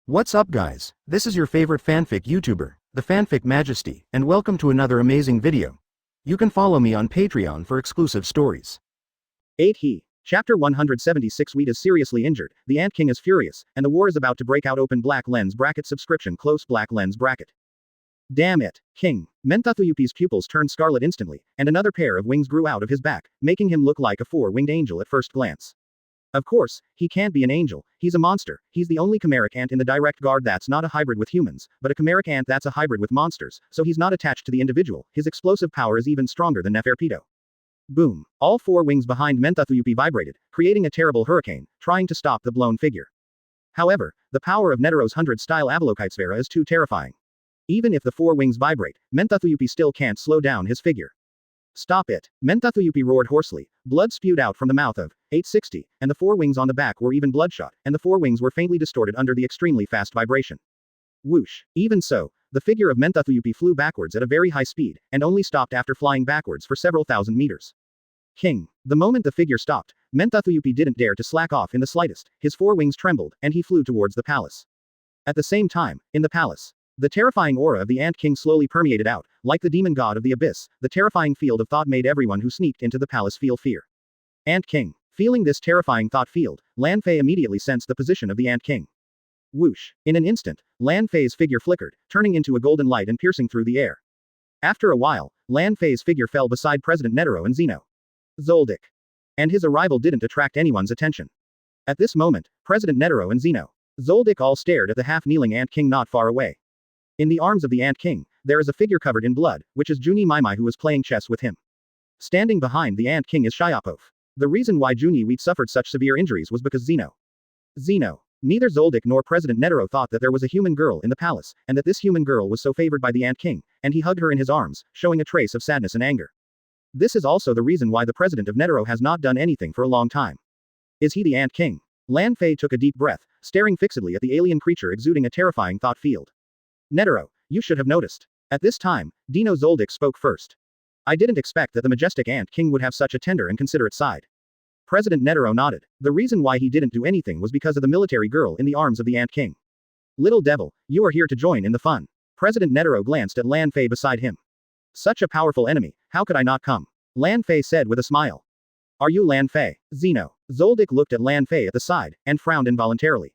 What's up guys, this is your favorite fanfic YouTuber, the Fanfic Majesty, and welcome to another amazing video. You can follow me on Patreon for exclusive stories. 8 He. Chapter 176 Wheat is seriously injured, the Ant King is furious, and the war is about to break out. Open black lens bracket subscription close black lens bracket. Damn it, King. Menthuthu's pupils turned scarlet instantly, and another pair of wings grew out of his back, making him look like a four-winged angel at first glance. Of course, he can't be an angel, he's a monster. He's the only chimeric ant in the direct guard that's not a hybrid with humans, but a chimeric ant that's a hybrid with monsters, so he's not attached to the individual. His explosive power is even stronger than Neferpitou. Boom. All four wings behind Menthuthu vibrated, creating a terrible hurricane, trying to stop the blown figure. However, the power of Netero's 100-style Avalokitesvara is too terrifying. Even if the four wings vibrate, Menthuthu still can't slow down his figure. Stop it! Menthuthu roared hoarsely, blood spewed out from the mouth of HxH, and the four wings on the back were even bloodshot, and the four wings were faintly distorted under the extremely fast vibration. Whoosh! Even so, the figure of Menthuthu flew backwards at a very high speed, and only stopped after flying backwards for several thousand meters. King. The moment the figure stopped, Menthuthu didn't dare to slack off in the slightest, his four wings trembled, and he flew towards the palace. At the same time, in the palace, the terrifying aura of the Ant King slowly permeated out, like the demon god of the abyss. The terrifying field of thought made everyone who sneaked into the palace feel fear. Ant King. Feeling this terrifying thought field, Lan Fei immediately sensed the position of the Ant King. Whoosh. In an instant, Lan Fei's figure flickered, turning into a golden light and piercing through the air. After a while, Lan Fei's figure fell beside President Netero and Zeno. Zoldyck. And his arrival didn't attract anyone's attention. At this moment, President Netero and Zeno. Zoldyck all stared at the half-kneeling Ant King not far away. In the arms of the Ant King, there is a figure covered in blood, which is Juni Maimai who was playing chess with him. Standing behind the Ant King is HxH. The reason why Juni suffered such severe injuries was because Zeno. Neither Zoldyck nor President Netero thought that there was a human girl in the palace, and that this human girl was so favored by the Ant King, and he hugged her in his arms, showing a trace of sadness and anger. This is also the reason why the president of Netero has not done anything for a long time. Is he the Ant King? Lan Fei took a deep breath, staring fixedly at the alien creature exuding a terrifying thought field. Netero, you should have noticed. At this time, Dino Zoldyck spoke first. I didn't expect that the majestic Ant King would have such a tender and considerate side. President Netero nodded. The reason why he didn't do anything was because of the military girl in the arms of the Ant King. Little devil, you are here to join in the fun. President Netero glanced at Lan Fei beside him. Such a powerful enemy, how could I not come? Lan Fei said with a smile. Are you Lan Fei? Zeno. Zoldyck looked at Lan Fei at the side, and frowned involuntarily.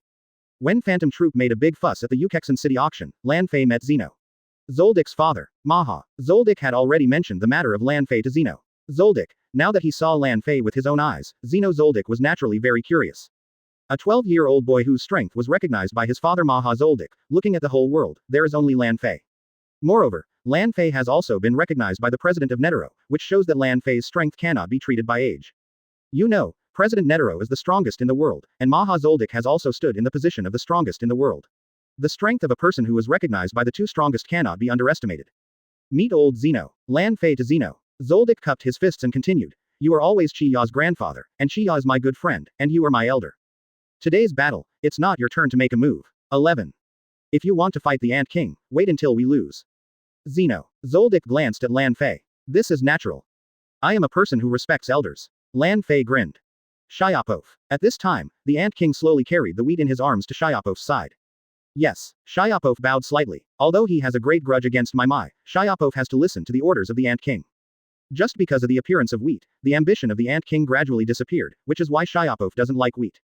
When Phantom Troupe made a big fuss at the HxH City auction, Lan Fei met Zeno. Zoldyck's father, Maha. Zoldyck had already mentioned the matter of Lan Fei to Zeno. Zoldyck, now that he saw Lan Fei with his own eyes, Zeno Zoldyck was naturally very curious. A 12-year-old boy whose strength was recognized by his father Maha Zoldyck, looking at the whole world, there is only Lan Fei. Moreover, Lan Fei has also been recognized by the president of Netero, which shows that Lan Fei's strength cannot be treated by age. You know, President Netero is the strongest in the world, and Maha Zoldyck has also stood in the position of the strongest in the world. The strength of a person who is recognized by the two strongest cannot be underestimated. Meet old Zeno. Lan Fei to Zeno. Zoldyck cupped his fists and continued. You are always Chiya's grandfather, and Chiya is my good friend, and you are my elder. Today's battle, it's not your turn to make a move. 11. If you want to fight the Ant King, wait until we lose. Zeno. Zoldyck glanced at Lan Fei. This is natural. I am a person who respects elders. Lan Fei grinned. HxH. At this time, the Ant King slowly carried the wheat in his arms to HxH's side. Yes, HxH bowed slightly. Although he has a great grudge against Maimai, HxH has to listen to the orders of the Ant King. Just because of the appearance of wheat, the ambition of the Ant King gradually disappeared, which is why HxH doesn't like wheat.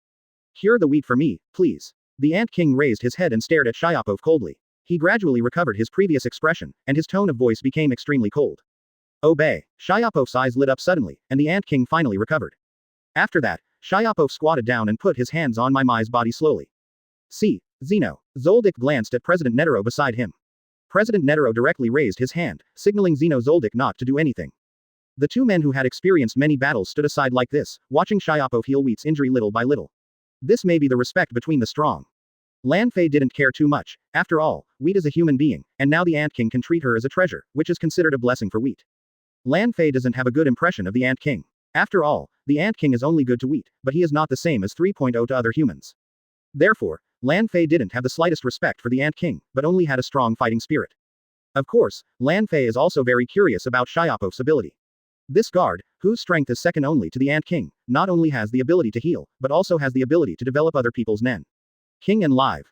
Cure the wheat for me, please. The Ant King raised his head and stared at HxH coldly. He gradually recovered his previous expression, and his tone of voice became extremely cold. Obey. HxH's eyes lit up suddenly, and the Ant King finally recovered. After that, HxH squatted down and put his hands on Maimai's body slowly. See, Zeno. Zoldyck glanced at President Netero beside him. President Netero directly raised his hand, signaling Zeno Zoldyck not to do anything. The two men who had experienced many battles stood aside like this, watching HxH heal Wheat's injury little by little. This may be the respect between the strong. Lan Fei didn't care too much. After all, Wheat is a human being, and now the Ant King can treat her as a treasure, which is considered a blessing for Wheat. Lan Fei doesn't have a good impression of the Ant King. After all, the Ant King is only good to Wheat, but he is not the same as 3.0 to other humans. Therefore, Lan Fei didn't have the slightest respect for the Ant King, but only had a strong fighting spirit. Of course, Lan Fei is also very curious about HxH's ability. This guard, whose strength is second only to the Ant King, not only has the ability to heal, but also has the ability to develop other people's Nen King and live.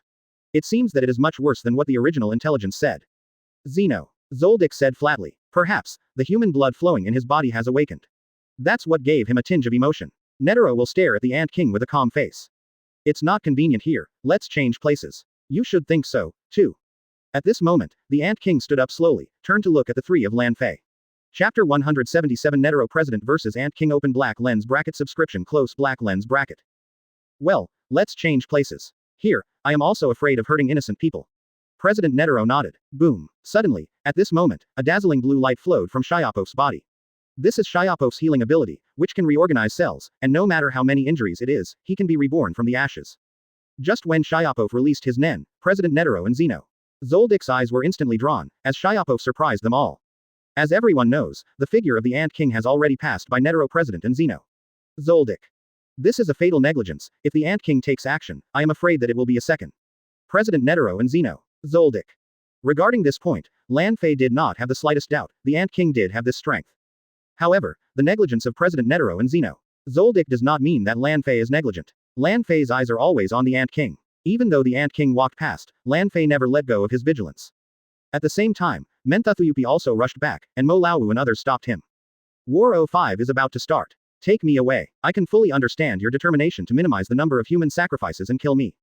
It seems that it is much worse than what the original intelligence said. Zeno. Zoldyck said flatly. Perhaps, the human blood flowing in his body has awakened. That's what gave him a tinge of emotion. Netero will stare at the Ant King with a calm face. It's not convenient here, let's change places. You should think so, too. At this moment, the Ant King stood up slowly, turned to look at the three of Lan Fei. Chapter 177 Netero President vs Ant King Open Black Lens Bracket Subscription Close Black Lens Bracket. Well, let's change places. Here, I am also afraid of hurting innocent people. President Netero nodded. Boom. Suddenly, at this moment, a dazzling blue light flowed from Shyapov's body. This is Shyapov's healing ability, which can reorganize cells, and no matter how many injuries it is, he can be reborn from the ashes. Just when Shyapov released his Nen, President Netero and Zeno. Zoldyck's eyes were instantly drawn, as Shyapov surprised them all. As everyone knows, the figure of the Ant King has already passed by Netero President and Zeno. Zoldyck. This is a fatal negligence. If the Ant King takes action, I am afraid that it will be a second. President Netero and Zeno. Zoldyck. Regarding this point, Lan Fei did not have the slightest doubt, the Ant King did have this strength. However, the negligence of President Netero and Zeno. Zoldyck does not mean that Lan Fei is negligent. Lan Fei's eyes are always on the Ant King. Even though the Ant King walked past, Lan Fei never let go of his vigilance. At the same time, Menthathuyupi also rushed back, and Mo Laowu and others stopped him. War 05 is about to start. Take me away. I can fully understand your determination to minimize the number of human sacrifices and kill me.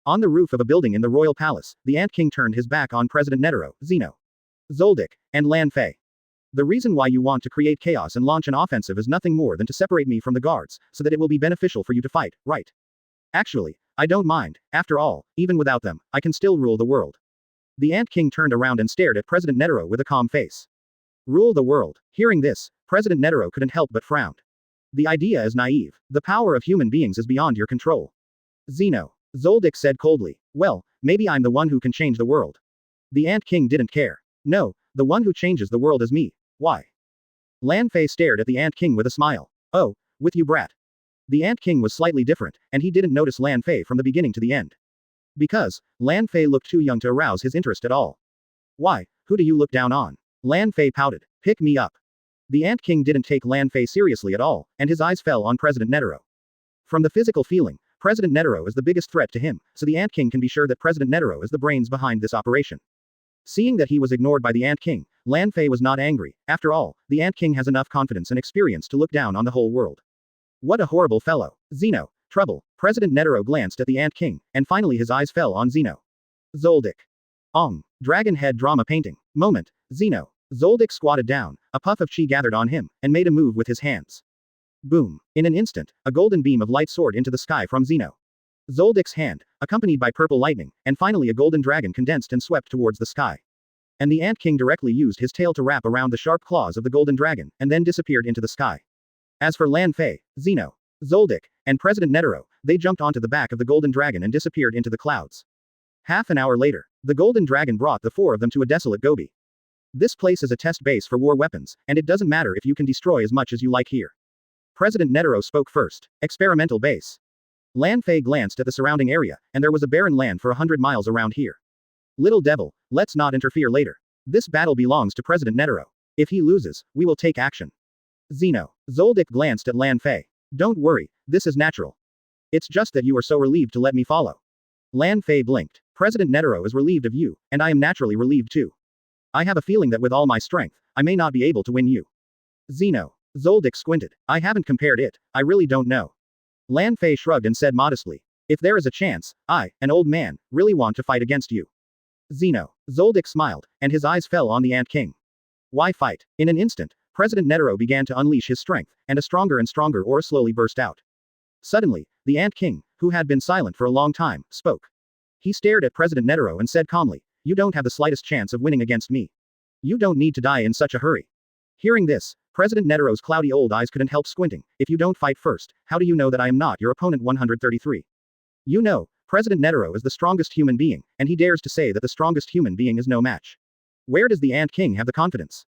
On the roof of a building in the royal palace, the Ant King turned his back on President Netero, Zeno, Zoldyck, and Lan Fei. The reason why you want to create chaos and launch an offensive is nothing more than to separate me from the guards, so that it will be beneficial for you to fight, right? Actually, I don't mind. After all, even without them, I can still rule the world. The Ant King turned around and stared at President Netero with a calm face. Rule the world. Hearing this, President Netero couldn't help but frown. The idea is naive. The power of human beings is beyond your control. Zeno. Zoldyck said coldly. Well, maybe I'm the one who can change the world. The Ant King didn't care. No, the one who changes the world is me. Why? Lan Fei stared at the Ant King with a smile. Oh, with you brat. The Ant King was slightly different, and he didn't notice Lan Fei from the beginning to the end. Because, Lan Fei looked too young to arouse his interest at all. Why, who do you look down on? Lan Fei pouted. Pick me up. The Ant King didn't take Lan Fei seriously at all, and his eyes fell on President Netero. From the physical feeling, President Netero is the biggest threat to him, so the Ant King can be sure that President Netero is the brains behind this operation. Seeing that he was ignored by the Ant King, Lan Fei was not angry. After all, the Ant King has enough confidence and experience to look down on the whole world. What a horrible fellow. Zeno. Trouble. President Netero glanced at the Ant King, and finally his eyes fell on Zeno. Zoldyck. Ong. Dragon head drama painting. Moment. Zeno. Zoldyck squatted down, a puff of chi gathered on him, and made a move with his hands. Boom. In an instant, a golden beam of light soared into the sky from Zeno. Zoldyck's hand, accompanied by purple lightning, and finally a golden dragon condensed and swept towards the sky. And the Ant King directly used his tail to wrap around the sharp claws of the golden dragon, and then disappeared into the sky. As for Lan Fei, Zeno, Zoldyck, and President Netero, they jumped onto the back of the golden dragon and disappeared into the clouds. Half an hour later, the golden dragon brought the four of them to a desolate gobi. This place is a test base for war weapons, and it doesn't matter if you can destroy as much as you like here. President Netero spoke first. Experimental base. Lan Fei glanced at the surrounding area, and there was a barren land for 100 miles around here. Little devil, let's not interfere later. This battle belongs to President Netero. If he loses, we will take action. Zeno. Zoldyck glanced at Lan Fei. Don't worry, this is natural. It's just that you are so relieved to let me follow. Lan Fei blinked. President Netero is relieved of you, and I am naturally relieved too. I have a feeling that with all my strength, I may not be able to win you. Zeno. Zoldyck squinted. I haven't compared it, I really don't know. Lan Fei shrugged and said modestly. If there is a chance, I, an old man, really want to fight against you. Zeno. Zoldyck smiled, and his eyes fell on the Ant King. Why fight? In an instant, President Netero began to unleash his strength, and a stronger and stronger aura slowly burst out. Suddenly, the Ant King, who had been silent for a long time, spoke. He stared at President Netero and said calmly, you don't have the slightest chance of winning against me. You don't need to die in such a hurry. Hearing this, President Netero's cloudy old eyes couldn't help squinting. If you don't fight first, how do you know that I am not your opponent? 133. You know, President Netero is the strongest human being, and he dares to say that the strongest human being is no match. Where does the Ant King have the confidence?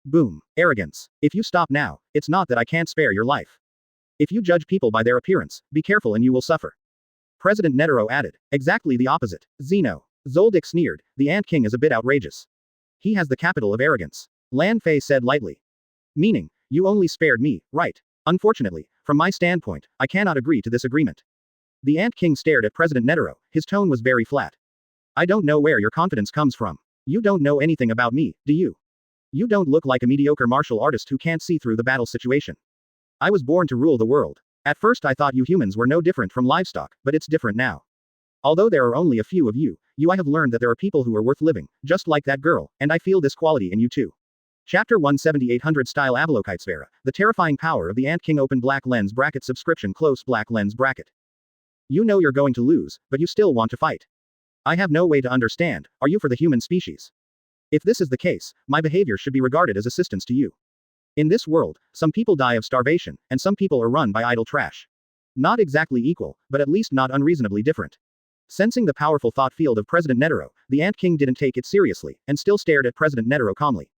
Boom. Arrogance. If you stop now, it's not that I can't spare your life. If you judge people by their appearance, be careful and you will suffer. President Netero added. Exactly the opposite. Zeno. Zoldyck sneered. The Ant King is a bit outrageous. He has the capital of arrogance. Lan Fei said lightly. Meaning, you only spared me, right? Unfortunately, from my standpoint, I cannot agree to this agreement. The Ant King stared at President Netero. His tone was very flat. I don't know where your confidence comes from. You don't know anything about me, do you? You don't look like a mediocre martial artist who can't see through the battle situation. I was born to rule the world. At first I thought you humans were no different from livestock, but it's different now. Although there are only a few of you, I have learned that there are people who are worth living, just like that girl, and I feel this quality in you too. Chapter 178 Hundred Styles of Avalokitesvara, the terrifying power of the Ant King. Open black lens bracket subscription close black lens bracket. You know you're going to lose, but you still want to fight. I have no way to understand, are you for the human species? If this is the case, my behavior should be regarded as assistance to you. In this world, some people die of starvation, and some people are run by idle trash. Not exactly equal, but at least not unreasonably different. Sensing the powerful thought field of President Tero, the Ant King didn't take it seriously, and still stared at President Tero calmly.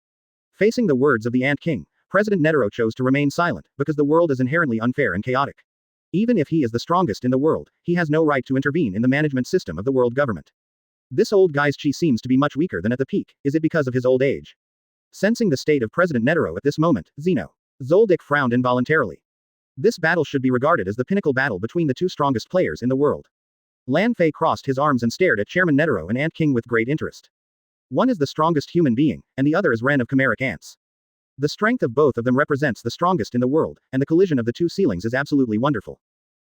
Facing the words of the Ant King, President Tero chose to remain silent, because the world is inherently unfair and chaotic. Even if he is the strongest in the world, he has no right to intervene in the management system of the world government. This old guy's chi seems to be much weaker than at the peak. Is it because of his old age? Sensing the state of President Tero at this moment, Zoldyck frowned involuntarily. This battle should be regarded as the pinnacle battle between the two strongest players in the world. Lan Fei crossed his arms and stared at Chairman Tero and Ant King with great interest. One is the strongest human being, and the other is Ren of chimeric ants. The strength of both of them represents the strongest in the world, and the collision of the two ceilings is absolutely wonderful.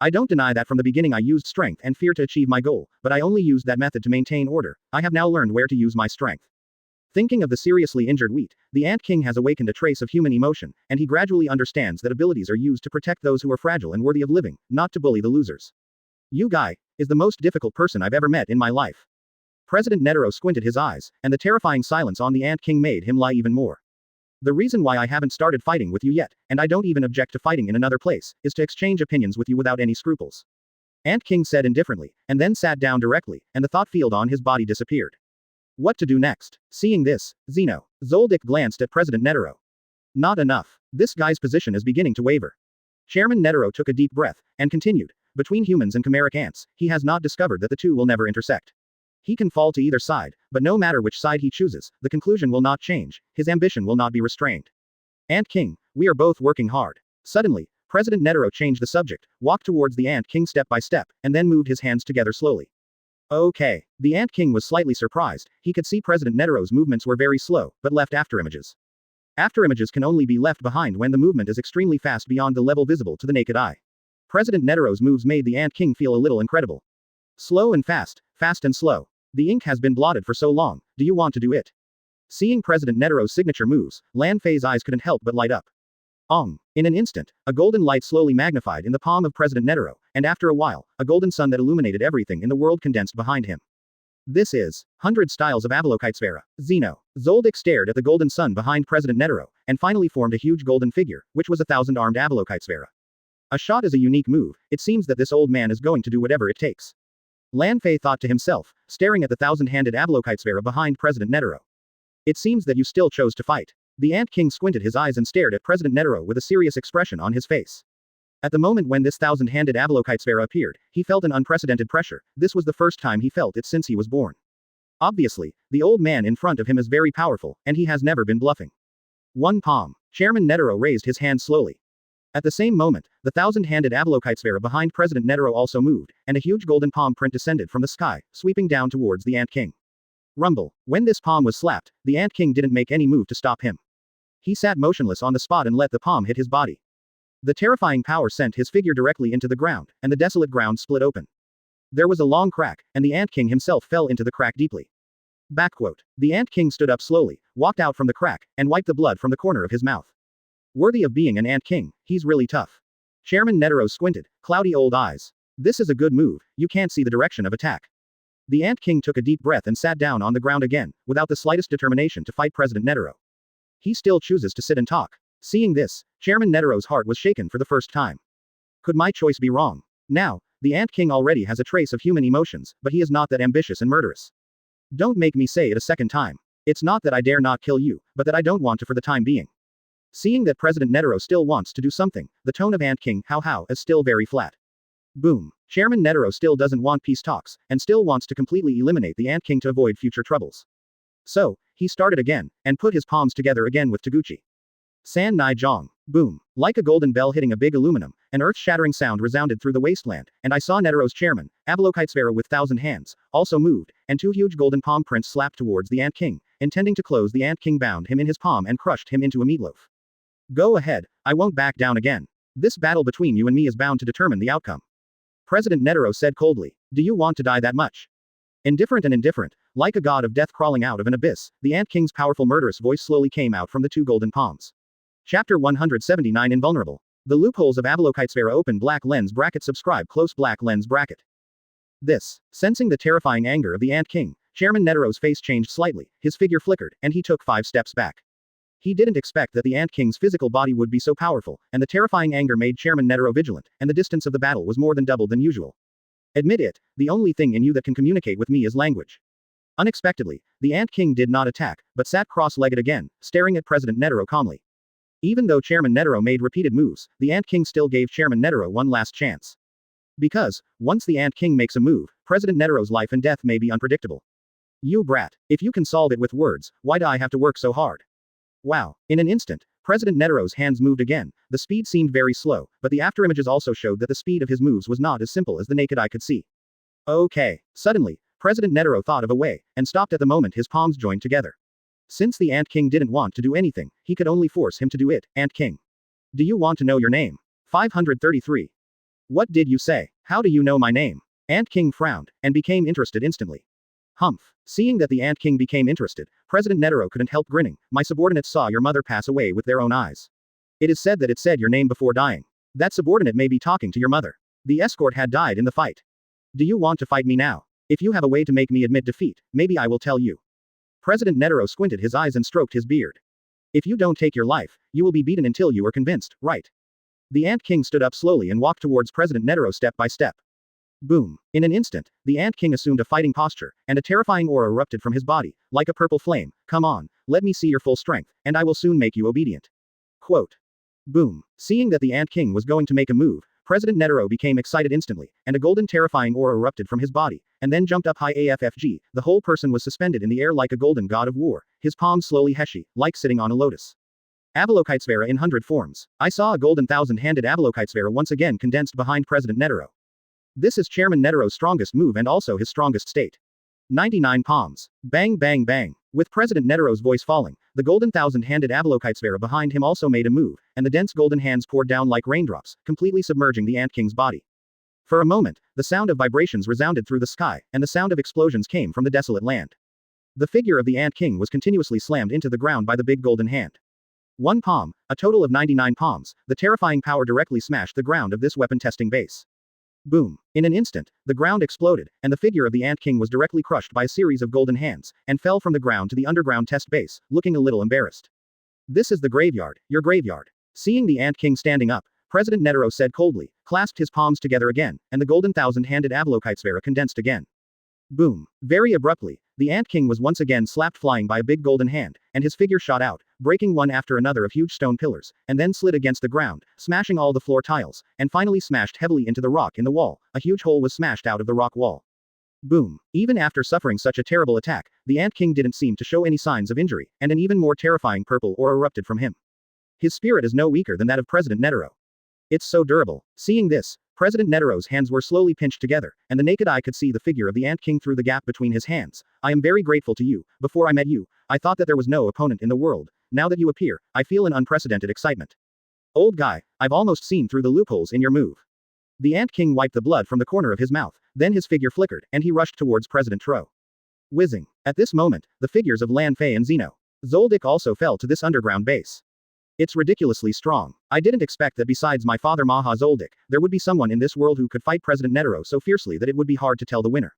I don't deny that from the beginning I used strength and fear to achieve my goal, but I only used that method to maintain order. I have now learned where to use my strength. Thinking of the seriously injured wheat, the Ant King has awakened a trace of human emotion, and he gradually understands that abilities are used to protect those who are fragile and worthy of living, not to bully the losers. You guy is the most difficult person I've ever met in my life. President Tero squinted his eyes, and the terrifying silence on the Ant King made him lie even more. The reason why I haven't started fighting with you yet, and I don't even object to fighting in another place, is to exchange opinions with you without any scruples. Ant King said indifferently, and then sat down directly, and the thought field on his body disappeared. What to do next? Seeing this, Zoldyck glanced at President Tero. Not enough. This guy's position is beginning to waver. Chairman Tero took a deep breath, and continued. Between humans and chimeric ants, he has not discovered that the two will never intersect. He can fall to either side, but no matter which side he chooses, the conclusion will not change, his ambition will not be restrained. Ant King, we are both working hard. Suddenly, President Tero changed the subject, walked towards the Ant King step by step, and then moved his hands together slowly. Okay. The Ant King was slightly surprised. He could see President Tero's movements were very slow, but left afterimages. Afterimages can only be left behind when the movement is extremely fast beyond the level visible to the naked eye. President Tero's moves made the Ant King feel a little incredible. Slow and fast, fast and slow. The ink has been blotted for so long, do you want to do it? Seeing President Tero's signature moves, Lan Fei's eyes couldn't help but light up. Ong. In an instant, a golden light slowly magnified in the palm of President Tero, and after a while, a golden sun that illuminated everything in the world condensed behind him. This is 100 Styles of Avalokitesvara. Zoldyck stared at the golden sun behind President Tero, and finally formed a huge golden figure, which was 1,000-armed Avalokitesvara. A shot is a unique move. It seems that this old man is going to do whatever it takes. Lan Fei thought to himself, staring at the 1,000-handed Avalokitesvara behind President Tero. It seems that you still chose to fight. The Ant King squinted his eyes and stared at President Tero with a serious expression on his face. At the moment when this 1,000-handed Avalokitesvara appeared, he felt an unprecedented pressure. This was the first time he felt it since he was born. Obviously, the old man in front of him is very powerful, and he has never been bluffing. One palm. Chairman Tero raised his hand slowly. At the same moment, the 1,000-handed Avalokitesvara behind President Tero also moved, and a huge golden palm print descended from the sky, sweeping down towards the Ant King. Rumble. When this palm was slapped, the Ant King didn't make any move to stop him. He sat motionless on the spot and let the palm hit his body. The terrifying power sent his figure directly into the ground, and the desolate ground split open. There was a long crack, and the Ant King himself fell into the crack deeply. Backquote. The Ant King stood up slowly, walked out from the crack, and wiped the blood from the corner of his mouth. Worthy of being an Ant King, he's really tough. Chairman Tero squinted, cloudy old eyes. This is a good move, you can't see the direction of attack. The Ant King took a deep breath and sat down on the ground again, without the slightest determination to fight President Tero. He still chooses to sit and talk. Seeing this, Chairman Tero's heart was shaken for the first time. Could my choice be wrong? Now, the Ant King already has a trace of human emotions, but he is not that ambitious and murderous. Don't make me say it a second time. It's not that I dare not kill you, but that I don't want to for the time being. Seeing that President Tero still wants to do something, the tone of Ant King how is still very flat. Boom. Chairman Tero still doesn't want peace talks, and still wants to completely eliminate the Ant King to avoid future troubles. So, he started again, and put his palms together again with Taguchi. San Nai Jong. Boom. Like a golden bell hitting a big aluminum, an earth-shattering sound resounded through the wasteland, and I saw Netero's chairman, Avalokitesvara with 1,000 hands, also moved, and 2 huge golden palm prints slapped towards the Ant King, intending to close. The Ant King bound him in his palm and crushed him into a meatloaf. Go ahead, I won't back down again. This battle between you and me is bound to determine the outcome. President Netero said coldly. Do you want to die that much? Indifferent and indifferent, like a god of death crawling out of an abyss, the Ant King's powerful murderous voice slowly came out from the 2 golden palms. Chapter 179 Invulnerable. The loopholes of Avalokitesvara open black lens bracket subscribe close black lens bracket. This. Sensing the terrifying anger of the Ant King, Chairman Netero's face changed slightly, his figure flickered, and he took 5 steps back. He didn't expect that the Ant King's physical body would be so powerful, and the terrifying anger made Chairman Netero vigilant, and the distance of the battle was more than double than usual. Admit it, the only thing in you that can communicate with me is language. Unexpectedly, the Ant King did not attack, but sat cross-legged again, staring at President Netero calmly. Even though Chairman Netero made repeated moves, the Ant King still gave Chairman Netero one last chance. Because, once the Ant King makes a move, President Netero's life and death may be unpredictable. You brat, if you can solve it with words, why do I have to work so hard? Wow. In an instant, President Netero's hands moved again. The speed seemed very slow, but the afterimages also showed that the speed of his moves was not as simple as the naked eye could see. Okay. Suddenly, President Netero thought of a way, and stopped at the moment his palms joined together. Since the Ant King didn't want to do anything, he could only force him to do it. Ant King. Do you want to know your name? 533. What did you say? How do you know my name? Ant King frowned, and became interested instantly. Humph. Seeing that the Ant King became interested, President Netero couldn't help grinning. My subordinates saw your mother pass away with their own eyes. It is said that it said your name before dying. That subordinate may be talking to your mother. The escort had died in the fight. Do you want to fight me now? If you have a way to make me admit defeat, maybe I will tell you. President Netero squinted his eyes and stroked his beard. If you don't take your life, you will be beaten until you are convinced, right? The Ant King stood up slowly and walked towards President Netero step by step. Boom. In an instant, the Ant King assumed a fighting posture, and a terrifying aura erupted from his body, like a purple flame. Come on, let me see your full strength, and I will soon make you obedient. Quote. Boom. Seeing that the Ant King was going to make a move, President Netero became excited instantly, and a golden terrifying aura erupted from his body, and then jumped up high AFFG. The whole person was suspended in the air like a golden god of war, his palms slowly heshi, like sitting on a lotus. Avalokitesvara in 100 forms. I saw a golden 1,000-handed Avalokitesvara once again condensed behind President Netero. This is Chairman Netero's strongest move and also his strongest state. 99 palms. Bang bang bang. With President Netero's voice falling, the golden 1,000-handed Avalokitesvara behind him also made a move, and the dense golden hands poured down like raindrops, completely submerging the Ant King's body. For a moment, the sound of vibrations resounded through the sky, and the sound of explosions came from the desolate land. The figure of the Ant King was continuously slammed into the ground by the big golden hand. 1 palm, a total of 99 palms, the terrifying power directly smashed the ground of this weapon testing base. Boom. In an instant, the ground exploded, and the figure of the Ant King was directly crushed by a series of golden hands, and fell from the ground to the underground test base, looking a little embarrassed. This is the graveyard, your graveyard. Seeing the Ant King standing up, President Netero said coldly, clasped his palms together again, and the golden 1,000-handed Avalokitesvara condensed again. Boom. Very abruptly, the Ant King was once again slapped flying by a big golden hand, and his figure shot out, breaking one after another of huge stone pillars, and then slid against the ground, smashing all the floor tiles, and finally smashed heavily into the rock in the wall. A huge hole was smashed out of the rock wall. Boom. Even after suffering such a terrible attack, the Ant King didn't seem to show any signs of injury, and an even more terrifying purple aura erupted from him. His spirit is no weaker than that of President Netero. It's so durable. Seeing this, President Netero's hands were slowly pinched together, and the naked eye could see the figure of the Ant King through the gap between his hands. I am very grateful to you. Before I met you, I thought that there was no opponent in the world. Now that you appear, I feel an unprecedented excitement. Old guy, I've almost seen through the loopholes in your move. The Ant King wiped the blood from the corner of his mouth, then his figure flickered, and he rushed towards President Tero. Whizzing. At this moment, the figures of Lan Fei and Zeno. Zoldyck also fell to this underground base. It's ridiculously strong. I didn't expect that besides my father Maha Zoldyck, there would be someone in this world who could fight President Netero so fiercely that it would be hard to tell the winner.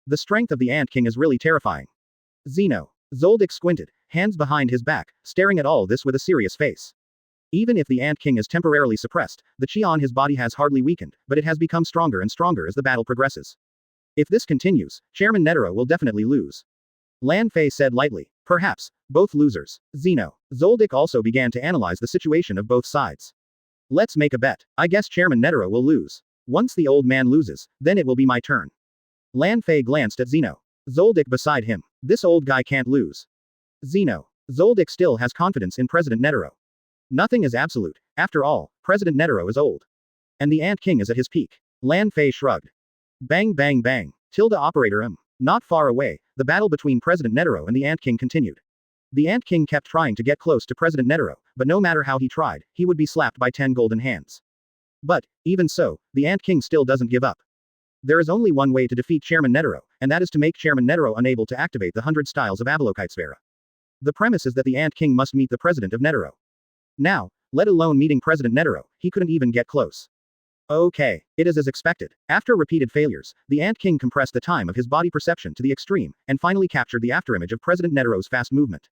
The strength of the Ant King is really terrifying. Zeno. Zoldyck squinted, hands behind his back, staring at all this with a serious face. Even if the Ant King is temporarily suppressed, the chi on his body has hardly weakened, but it has become stronger and stronger as the battle progresses. If this continues, Chairman Netero will definitely lose. Lan Fei said lightly. Perhaps, both losers. Zeno. Zoldyck also began to analyze the situation of both sides. Let's make a bet. I guess Chairman Netero will lose. Once the old man loses, then it will be my turn. Lan Fei glanced at Zeno. Zoldyck beside him. This old guy can't lose. Zeno. Zoldyck still has confidence in President Netero. Nothing is absolute. After all, President Netero is old. And the Ant King is at his peak. Lan Fei shrugged. Bang bang bang. Tilde operator Not far away, the battle between President Netero and the Ant King continued. The Ant King kept trying to get close to President Netero, but no matter how he tried, he would be slapped by 10 golden hands. But, even so, the Ant King still doesn't give up. There is only one way to defeat Chairman Netero, and that is to make Chairman Netero unable to activate the 100 Styles of Avalokitesvara. The premise is that the Ant King must meet the President of Netero. Now, let alone meeting President Netero, he couldn't even get close. Okay, it is as expected. After repeated failures, the Ant King compressed the time of his body perception to the extreme, and finally captured the afterimage of President Netero's fast movement.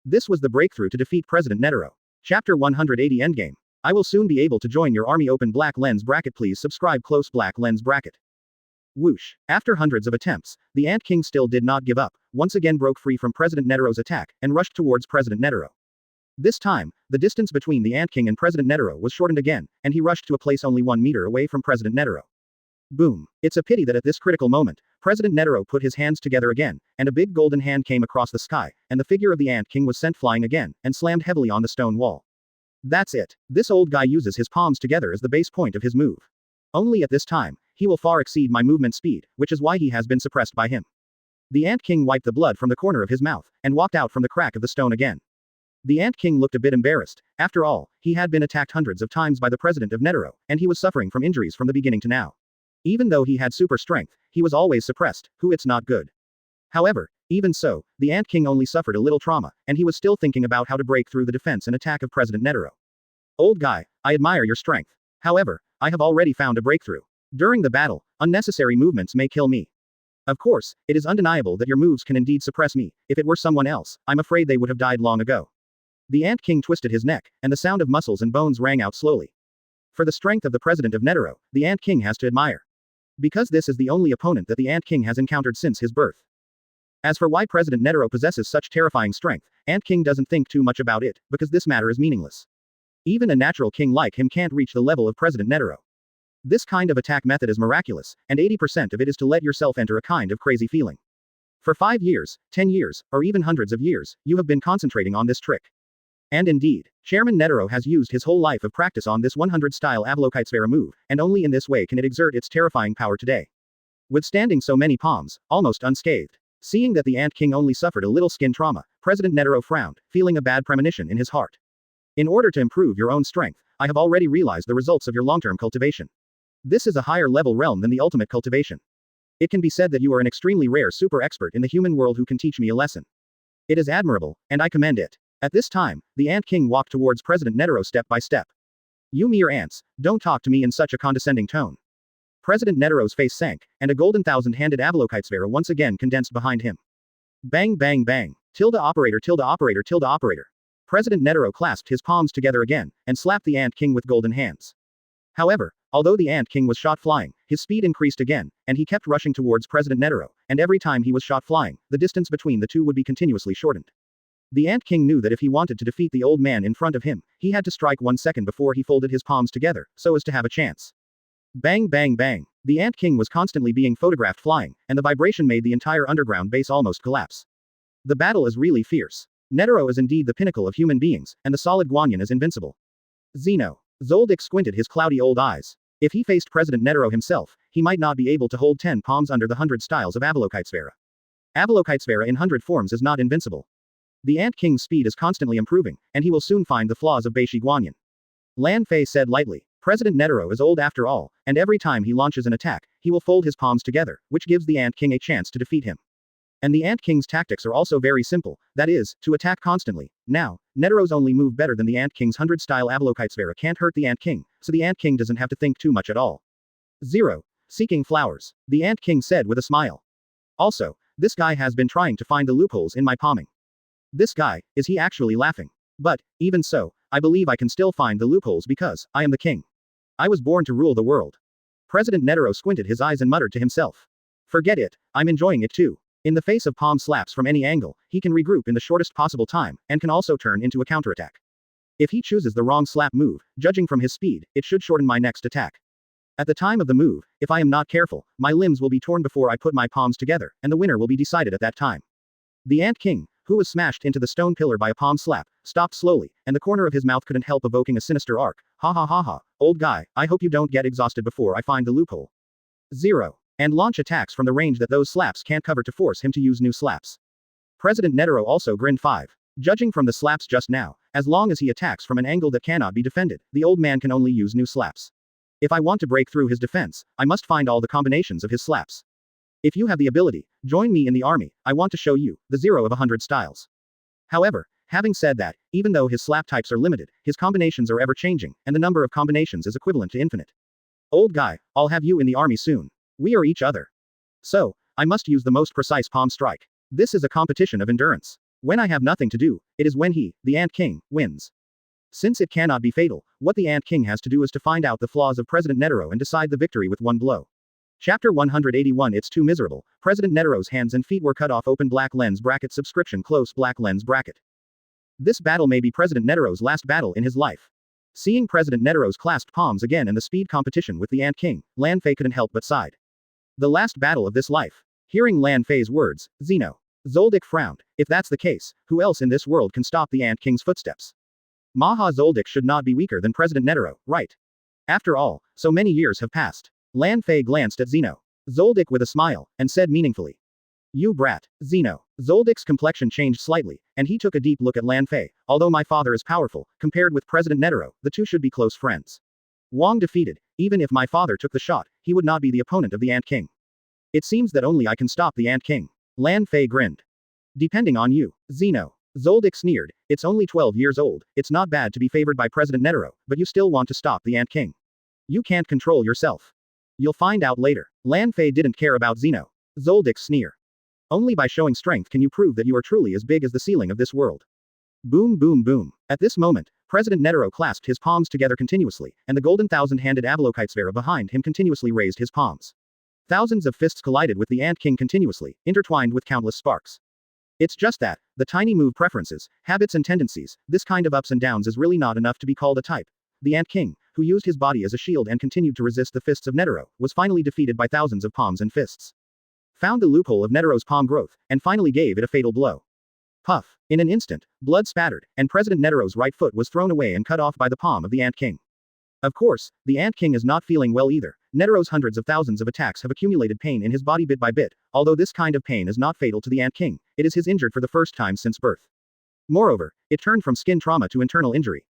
This was the breakthrough to defeat President Netero. Chapter 180 Endgame. I will soon be able to join your army. Open black lens bracket. Please subscribe. Close black lens bracket. Whoosh. After hundreds of attempts, the Ant King still did not give up, once again broke free from President Netero's attack, and rushed towards President Netero. This time, the distance between the Ant King and President Netero was shortened again, and he rushed to a place only 1 meter away from President Netero. Boom. It's a pity that at this critical moment, President Netero put his hands together again, and a big golden hand came across the sky, and the figure of the Ant King was sent flying again, and slammed heavily on the stone wall. That's it. This old guy uses his palms together as the base point of his move. Only at this time, he will far exceed my movement speed, which is why he has been suppressed by him. The Ant King wiped the blood from the corner of his mouth, and walked out from the crack of the stone again. The Ant King looked a bit embarrassed. After all, he had been attacked hundreds of times by the President of Netero, and he was suffering from injuries from the beginning to now. Even though he had super strength, he was always suppressed, it's not good. However, even so, the Ant King only suffered a little trauma, and he was still thinking about how to break through the defense and attack of President Netero. Old guy, I admire your strength. However, I have already found a breakthrough. During the battle, unnecessary movements may kill me. Of course, it is undeniable that your moves can indeed suppress me. If it were someone else, I'm afraid they would have died long ago. The Ant King twisted his neck, and the sound of muscles and bones rang out slowly. For the strength of the President of Netero, the Ant King has to admire. Because this is the only opponent that the Ant King has encountered since his birth. As for why President Netero possesses such terrifying strength, Ant King doesn't think too much about it, because this matter is meaningless. Even a natural king like him can't reach the level of President Netero. This kind of attack method is miraculous, and 80% of it is to let yourself enter a kind of crazy feeling. For 5 years, 10 years, or even hundreds of years, you have been concentrating on this trick. And indeed, Chairman Netero has used his whole life of practice on this 100-style Avalokitesvara move, and only in this way can it exert its terrifying power today. Withstanding so many palms, almost unscathed. Seeing that the Ant King only suffered a little skin trauma, President Netero frowned, feeling a bad premonition in his heart. In order to improve your own strength, I have already realized the results of your long-term cultivation. This is a higher level realm than the ultimate cultivation. It can be said that you are an extremely rare super expert in the human world who can teach me a lesson. It is admirable, and I commend it. At this time, the Ant King walked towards President Netero step by step. You mere ants, don't talk to me in such a condescending tone. President Netero's face sank, and a golden thousand-handed Avalokitesvara once again condensed behind him. Bang bang bang. Tilde operator tilde operator tilde operator. President Netero clasped his palms together again, and slapped the Ant King with golden hands. However, although the Ant King was shot flying, his speed increased again, and he kept rushing towards President Netero, and every time he was shot flying, the distance between the two would be continuously shortened. The Ant King knew that if he wanted to defeat the old man in front of him, he had to strike 1 second before he folded his palms together, so as to have a chance. Bang bang bang. The Ant King was constantly being photographed flying, and the vibration made the entire underground base almost collapse. The battle is really fierce. Netero is indeed the pinnacle of human beings, and the solid Guanyin is invincible. Zeno. Zoldyck squinted his cloudy old eyes. If he faced President Netero himself, he might not be able to hold 10 palms under the 100 styles of Avalokitesvara. Avalokitesvara in 100 forms is not invincible. The Ant King's speed is constantly improving, and he will soon find the flaws of Beishi Guanyin. Lan Fei said lightly. President Netero is old after all, and every time he launches an attack, he will fold his palms together, which gives the Ant King a chance to defeat him. And the Ant King's tactics are also very simple, that is, to attack constantly. Now, Netero's only move better than the Ant King's 100-style Avalokitesvara can't hurt the Ant King, so the Ant King doesn't have to think too much at all. 0. Seeking flowers. The Ant King said with a smile. Also, this guy has been trying to find the loopholes in my palming. This guy, is he actually laughing? But, even so, I believe I can still find the loopholes because, I am the king. I was born to rule the world. President Netero squinted his eyes and muttered to himself. Forget it, I'm enjoying it too. In the face of palm slaps from any angle, he can regroup in the shortest possible time, and can also turn into a counterattack. If he chooses the wrong slap move, judging from his speed, it should shorten my next attack. At the time of the move, if I am not careful, my limbs will be torn before I put my palms together, and the winner will be decided at that time. The Ant King, who was smashed into the stone pillar by a palm slap, stopped slowly, and the corner of his mouth couldn't help evoking a sinister arc. Ha ha ha ha, old guy, I hope you don't get exhausted before I find the loophole. 0. And launch attacks from the range that those slaps can't cover to force him to use new slaps. President Netero also grinned. 5. Judging from the slaps just now, as long as he attacks from an angle that cannot be defended, the old man can only use new slaps. If I want to break through his defense, I must find all the combinations of his slaps. If you have the ability, join me in the army. I want to show you the 0 of 100 styles. However, having said that, even though his slap types are limited, his combinations are ever changing, and the number of combinations is equivalent to infinite. Old guy, I'll have you in the army soon. We are each other. So, I must use the most precise palm strike. This is a competition of endurance. When I have nothing to do, it is when he, the Ant King, wins. Since it cannot be fatal, what the Ant King has to do is to find out the flaws of President Netero and decide the victory with one blow. Chapter 181. It's too miserable. President Netero's hands and feet were cut off. Open black lens bracket subscription close black lens bracket. This battle may be President Netero's last battle in his life. Seeing President Netero's clasped palms again and the speed competition with the Ant King, Lan Fei couldn't help but sighed. The last battle of this life. Hearing Lan Fei's words, Zeno. Zoldyck frowned. If that's the case, who else in this world can stop the Ant King's footsteps? Maha Zoldyck should not be weaker than President Netero, right? After all, so many years have passed. Lan Fei glanced at Zeno. Zoldyck with a smile, and said meaningfully. You brat, Zeno. Zoldyck's complexion changed slightly, and he took a deep look at Lan Fei. Although my father is powerful, compared with President Netero, the two should be close friends. Wang defeated. Even if my father took the shot, he would not be the opponent of the Ant King. It seems that only I can stop the Ant King. Lan Fei grinned. Depending on you, Zeno. Zoldyck sneered. It's only 12 years old. It's not bad to be favored by President Netero, but you still want to stop the Ant King. You can't control yourself. You'll find out later. Lan Fei didn't care about Zeno. Zoldyck's sneer. Only by showing strength can you prove that you are truly as big as the ceiling of this world. Boom boom boom. At this moment, President Netero clasped his palms together continuously, and the golden thousand-handed Avalokitesvara behind him continuously raised his palms. Thousands of fists collided with the Ant King continuously, intertwined with countless sparks. It's just that, the tiny move preferences, habits and tendencies, this kind of ups and downs is really not enough to be called a type. The Ant King, who used his body as a shield and continued to resist the fists of Netero, was finally defeated by thousands of palms and fists. Found the loophole of Netero's palm growth, and finally gave it a fatal blow. Puff. In an instant, blood spattered, and President Netero's right foot was thrown away and cut off by the palm of the Ant King. Of course, the Ant King is not feeling well either. Netero's hundreds of thousands of attacks have accumulated pain in his body bit by bit. Although this kind of pain is not fatal to the Ant King, it is his injured for the first time since birth. Moreover, it turned from skin trauma to internal injury.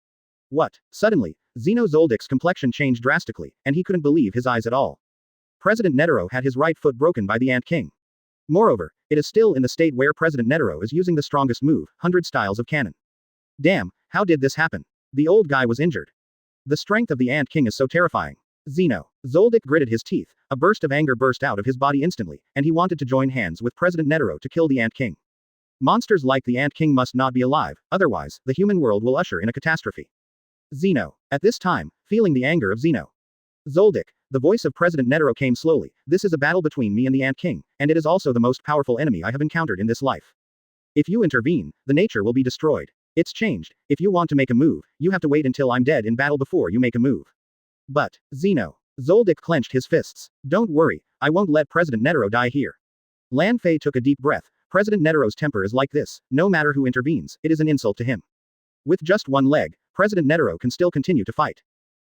What? Suddenly, Zeno Zoldyck's complexion changed drastically, and he couldn't believe his eyes at all. President Netero had his right foot broken by the Ant King. Moreover, it is still in the state where President Netero is using the strongest move, 100 styles of cannon. Damn, how did this happen? The old guy was injured. The strength of the Ant King is so terrifying. Zeno. Zoldyck gritted his teeth. A burst of anger burst out of his body instantly, and he wanted to join hands with President Netero to kill the Ant King. Monsters like the Ant King must not be alive, otherwise, the human world will usher in a catastrophe. Zeno. At this time, feeling the anger of Zeno. Zoldyck. The voice of President Netero came slowly. This is a battle between me and the Ant King, and it is also the most powerful enemy I have encountered in this life. If you intervene, the nature will be destroyed. It's changed. If you want to make a move, you have to wait until I'm dead in battle before you make a move. But, Zeno. Zoldyck clenched his fists. Don't worry, I won't let President Netero die here. Lan Fei took a deep breath. President Netero's temper is like this. No matter who intervenes, it is an insult to him. With just one leg, President Netero can still continue to fight.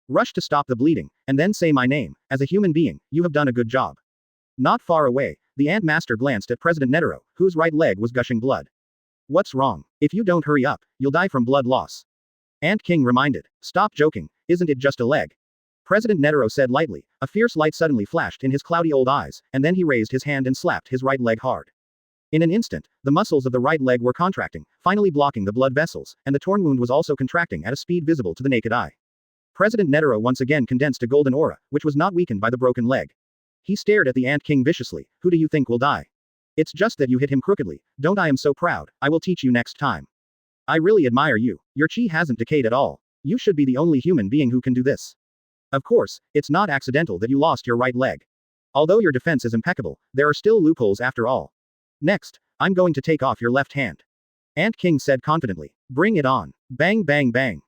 Rush to stop the bleeding, and then say my name. As a human being, you have done a good job. Not far away, the Ant Master glanced at President Netero, whose right leg was gushing blood. What's wrong? If you don't hurry up, you'll die from blood loss. Ant King reminded. Stop joking, isn't it just a leg? President Netero said lightly. A fierce light suddenly flashed in his cloudy old eyes, and then he raised his hand and slapped his right leg hard. In an instant, the muscles of the right leg were contracting, finally blocking the blood vessels, and the torn wound was also contracting at a speed visible to the naked eye. President Netero once again condensed a golden aura, which was not weakened by the broken leg. He stared at the Ant King viciously. Who do you think will die? It's just that you hit him crookedly. Don't I am so proud. I will teach you next time. I really admire you. Your chi hasn't decayed at all. You should be the only human being who can do this. Of course, it's not accidental that you lost your right leg. Although your defense is impeccable, there are still loopholes after all. Next, I'm going to take off your left hand. Ant King said confidently. Bring it on. Bang bang bang.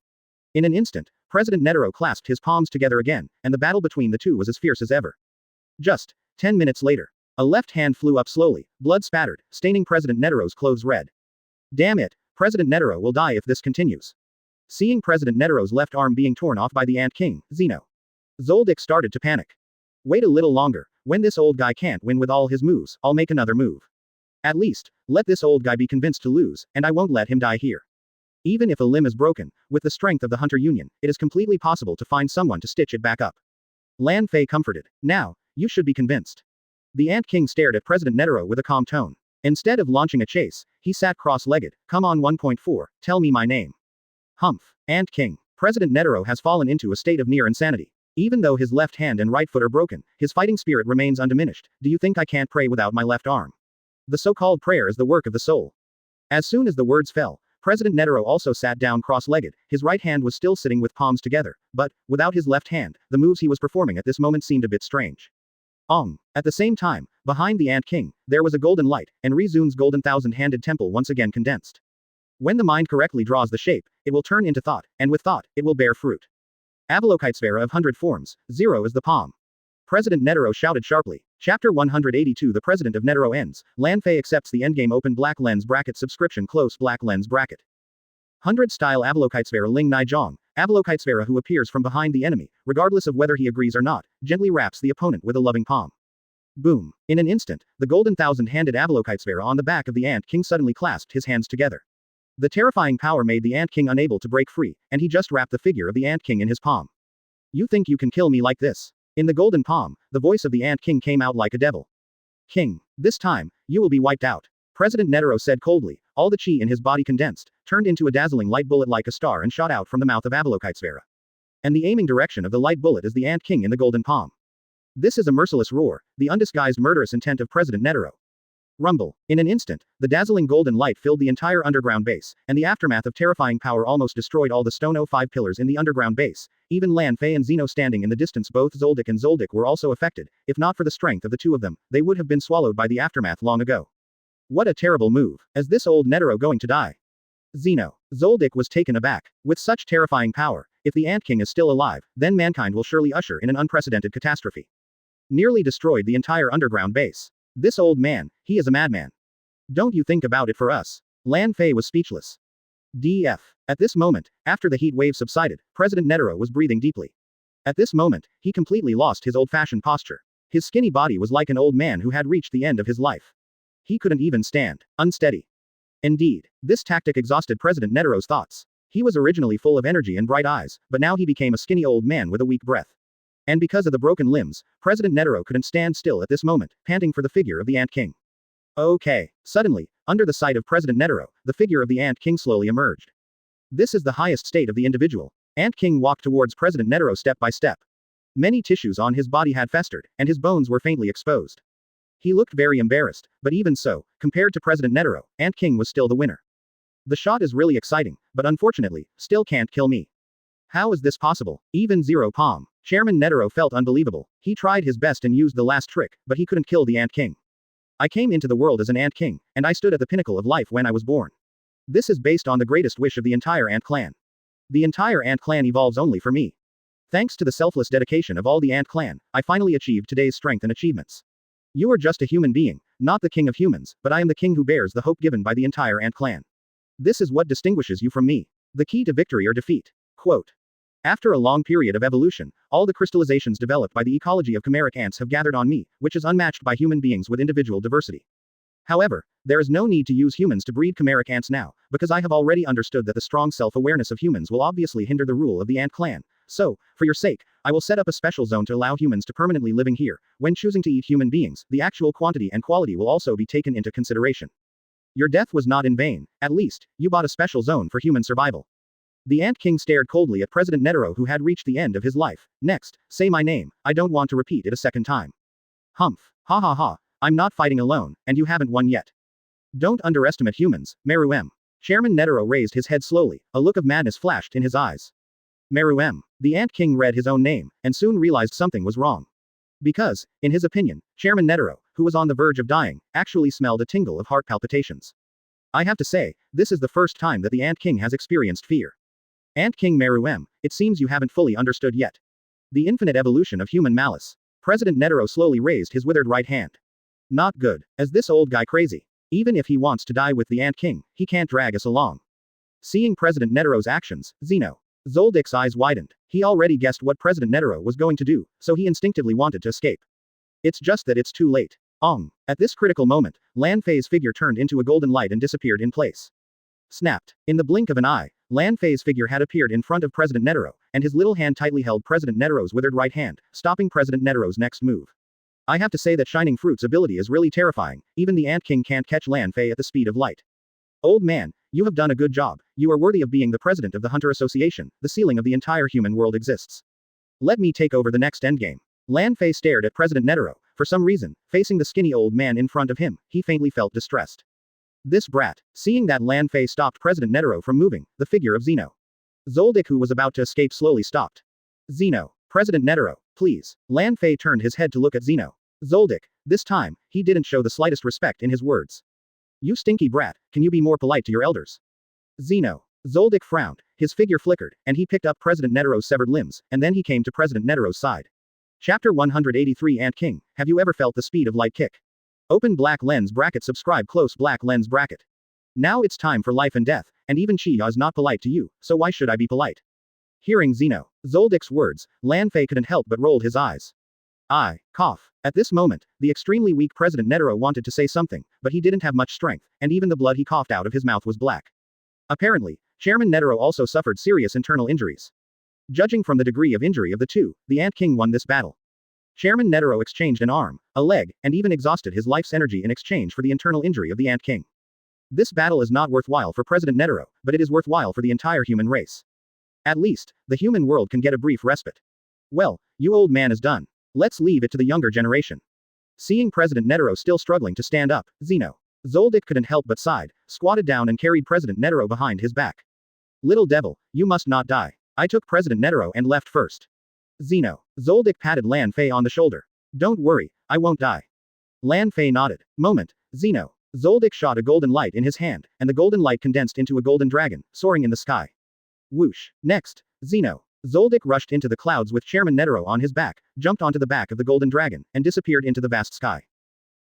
In an instant, President Netero clasped his palms together again, and the battle between the two was as fierce as ever. Just 10 minutes later, a left hand flew up slowly, blood spattered, staining President Netero's clothes red. Damn it, President Netero will die if this continues. Seeing President Netero's left arm being torn off by the Ant King, Zoldyck started to panic. Wait a little longer, when this old guy can't win with all his moves, I'll make another move. At least, let this old guy be convinced to lose, and I won't let him die here. Even if a limb is broken, with the strength of the Hunter Union, it is completely possible to find someone to stitch it back up. Lan Fei comforted. Now, you should be convinced. The Ant King stared at President Netero with a calm tone. Instead of launching a chase, he sat cross-legged. Come on 1.4, tell me my name. Humph. Ant King. President Netero has fallen into a state of near insanity. Even though his left hand and right foot are broken, his fighting spirit remains undiminished. Do you think I can't pray without my left arm? The so-called prayer is the work of the soul. As soon as the words fell, President Netero also sat down cross-legged. His right hand was still sitting with palms together, but, without his left hand, the moves he was performing at this moment seemed a bit strange. Ong. At the same time, behind the Ant King, there was a golden light, and Rizun's golden thousand-handed temple once again condensed. When the mind correctly draws the shape, it will turn into thought, and with thought, it will bear fruit. Avalokitesvara of 100 forms, 0 is the palm. President Netero shouted sharply. Chapter 182 The President of Netero ends. Lan Fei accepts the endgame open black lens bracket subscription close black lens bracket. 100 style Avalokitesvara Ling Nai Zhong. Avalokitesvara who appears from behind the enemy, regardless of whether he agrees or not, gently wraps the opponent with a loving palm. Boom. In an instant, the golden thousand-handed Avalokitesvara on the back of the Ant King suddenly clasped his hands together. The terrifying power made the Ant King unable to break free, and he just wrapped the figure of the Ant King in his palm. You think you can kill me like this? In the golden palm, the voice of the Ant King came out like a devil. King, this time, you will be wiped out. President Netero said coldly, all the chi in his body condensed, turned into a dazzling light bullet like a star and shot out from the mouth of Avalokitesvara. And the aiming direction of the light bullet is the Ant King in the golden palm. This is a merciless roar, the undisguised murderous intent of President Netero. Rumble. In an instant, the dazzling golden light filled the entire underground base, and the aftermath of terrifying power almost destroyed all the stone 05 pillars in the underground base. Even Lan Fei and Zeno standing in the distance, both Zoldyck and Zoldyck were also affected. If not for the strength of the two of them, they would have been swallowed by the aftermath long ago. What a terrible move. Is this old Netero going to die? Zeno. Zoldyck was taken aback. With such terrifying power, if the Ant King is still alive, then mankind will surely usher in an unprecedented catastrophe. Nearly destroyed the entire underground base. This old man, he is a madman. Don't you think about it for us. Lan Fei was speechless. DF. At this moment, after the heat wave subsided, President Netero was breathing deeply. At this moment, he completely lost his old-fashioned posture. His skinny body was like an old man who had reached the end of his life. He couldn't even stand. Unsteady. Indeed, this tactic exhausted President Netero's thoughts. He was originally full of energy and bright eyes, but now he became a skinny old man with a weak breath. And because of the broken limbs, President Netero couldn't stand still at this moment, panting for the figure of the Ant King. Okay. Suddenly, under the sight of President Netero, the figure of the Ant King slowly emerged. This is the highest state of the individual. Ant King walked towards President Netero step by step. Many tissues on his body had festered, and his bones were faintly exposed. He looked very embarrassed, but even so, compared to President Netero, Ant King was still the winner. The shot is really exciting, but unfortunately, still can't kill me. How is this possible? Even 0 palm. Chairman Netero felt unbelievable. He tried his best and used the last trick, but he couldn't kill the Ant King. I came into the world as an Ant King, and I stood at the pinnacle of life when I was born. This is based on the greatest wish of the entire Ant clan. The entire Ant clan evolves only for me. Thanks to the selfless dedication of all the Ant clan, I finally achieved today's strength and achievements. You are just a human being, not the king of humans, but I am the king who bears the hope given by the entire Ant clan. This is what distinguishes you from me. The key to victory or defeat. Quote. After a long period of evolution, all the crystallizations developed by the ecology of chimeric ants have gathered on me, which is unmatched by human beings with individual diversity. However, there is no need to use humans to breed chimeric ants now, because I have already understood that the strong self-awareness of humans will obviously hinder the rule of the Ant clan. So, for your sake, I will set up a special zone to allow humans to permanently living here. When choosing to eat human beings, the actual quantity and quality will also be taken into consideration. Your death was not in vain. At least, you bought a special zone for human survival. The Ant King stared coldly at President Netero who had reached the end of his life. Next, say my name. I don't want to repeat it a second time. Humph. Ha ha ha. I'm not fighting alone, and you haven't won yet. Don't underestimate humans, Meruem. Chairman Netero raised his head slowly, a look of madness flashed in his eyes. Meruem. The Ant King read his own name, and soon realized something was wrong. Because, in his opinion, Chairman Netero, who was on the verge of dying, actually smelled a tingle of heart palpitations. I have to say, this is the first time that the Ant King has experienced fear. Ant King Meruem, it seems you haven't fully understood yet. The infinite evolution of human malice. President Netero slowly raised his withered right hand. Not good. Is this old guy crazy? Even if he wants to die with the Ant King, he can't drag us along. Seeing President Netero's actions, Zoldik's eyes widened. He already guessed what President Netero was going to do, so he instinctively wanted to escape. It's just that it's too late. At this critical moment, Lan Fei's figure turned into a golden light and disappeared in place. Snapped. In the blink of an eye, Lan Fei's figure had appeared in front of President Netero, and his little hand tightly held President Netero's withered right hand, stopping President Netero's next move. I have to say that Shining Fruit's ability is really terrifying. Even the Ant King can't catch Lan Fei at the speed of light. Old man, you have done a good job. You are worthy of being the president of the Hunter Association. The ceiling of the entire human world exists. Let me take over the next endgame. Lan Fei stared at President Netero. For some reason, facing the skinny old man in front of him, he faintly felt distressed. This brat. Seeing that Lan Fei stopped President Netero from moving, the figure of Zoldyck, who was about to escape, slowly stopped. President Netero, please. Lan Fei turned his head to look at Zoldyck. This time, he didn't show the slightest respect in his words. You stinky brat, can you be more polite to your elders? Zoldyck frowned, his figure flickered, and he picked up President Netero's severed limbs, and then he came to President Netero's side. Chapter 183 Ant King, have you ever felt the speed of light kick? Open black lens bracket, subscribe close black lens bracket. Now it's time for life and death, and even Chi is not polite to you, so why should I be polite? Hearing Zoldyck's words, Lan Fei couldn't help but rolled his eyes. Cough. At this moment, the extremely weak President Netero wanted to say something, but he didn't have much strength, and even the blood he coughed out of his mouth was black. Apparently, Chairman Netero also suffered serious internal injuries. Judging from the degree of injury of the two, the Ant King won this battle. Chairman Netero exchanged an arm, a leg, and even exhausted his life's energy in exchange for the internal injury of the Ant King. This battle is not worthwhile for President Netero, but it is worthwhile for the entire human race. At least, the human world can get a brief respite. Well, you old man is done. Let's leave it to the younger generation. Seeing President Netero still struggling to stand up, Zoldyck couldn't help but sighed, squatted down and carried President Netero behind his back. Little devil, you must not die. I took President Netero and left first. Zoldyck patted Lan Fei on the shoulder. Don't worry, I won't die. Lan Fei nodded. Zoldyck shot a golden light in his hand, and the golden light condensed into a golden dragon, soaring in the sky. Whoosh. Next, Zoldyck rushed into the clouds with Chairman Netero on his back, jumped onto the back of the golden dragon, and disappeared into the vast sky.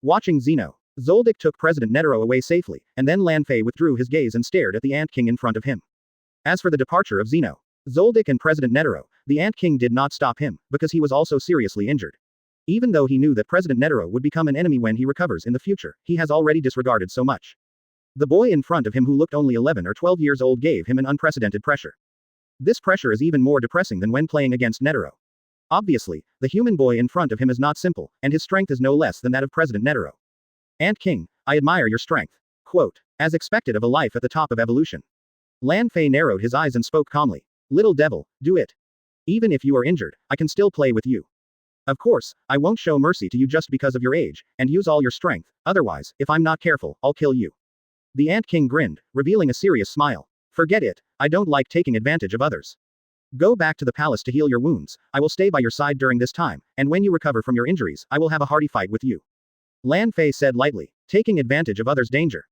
Watching Zoldyck took President Netero away safely, and then Lan Fei withdrew his gaze and stared at the Ant King in front of him. As for the departure of Zoldyck and President Netero, the Ant King did not stop him, because he was also seriously injured. Even though he knew that President Netero would become an enemy when he recovers in the future, he has already disregarded so much. The boy in front of him, who looked only 11 or 12 years old, gave him an unprecedented pressure. This pressure is even more depressing than when playing against Netero. Obviously, the human boy in front of him is not simple, and his strength is no less than that of President Netero. Ant King, I admire your strength. Quote, as expected of a life at the top of evolution. Lan Fei narrowed his eyes and spoke calmly. Little devil, do it. Even if you are injured, I can still play with you. Of course, I won't show mercy to you just because of your age, and use all your strength, otherwise, if I'm not careful, I'll kill you. The Ant King grinned, revealing a serious smile. Forget it, I don't like taking advantage of others. Go back to the palace to heal your wounds, I will stay by your side during this time, and when you recover from your injuries, I will have a hearty fight with you. Lan Fei said lightly, taking advantage of others' danger.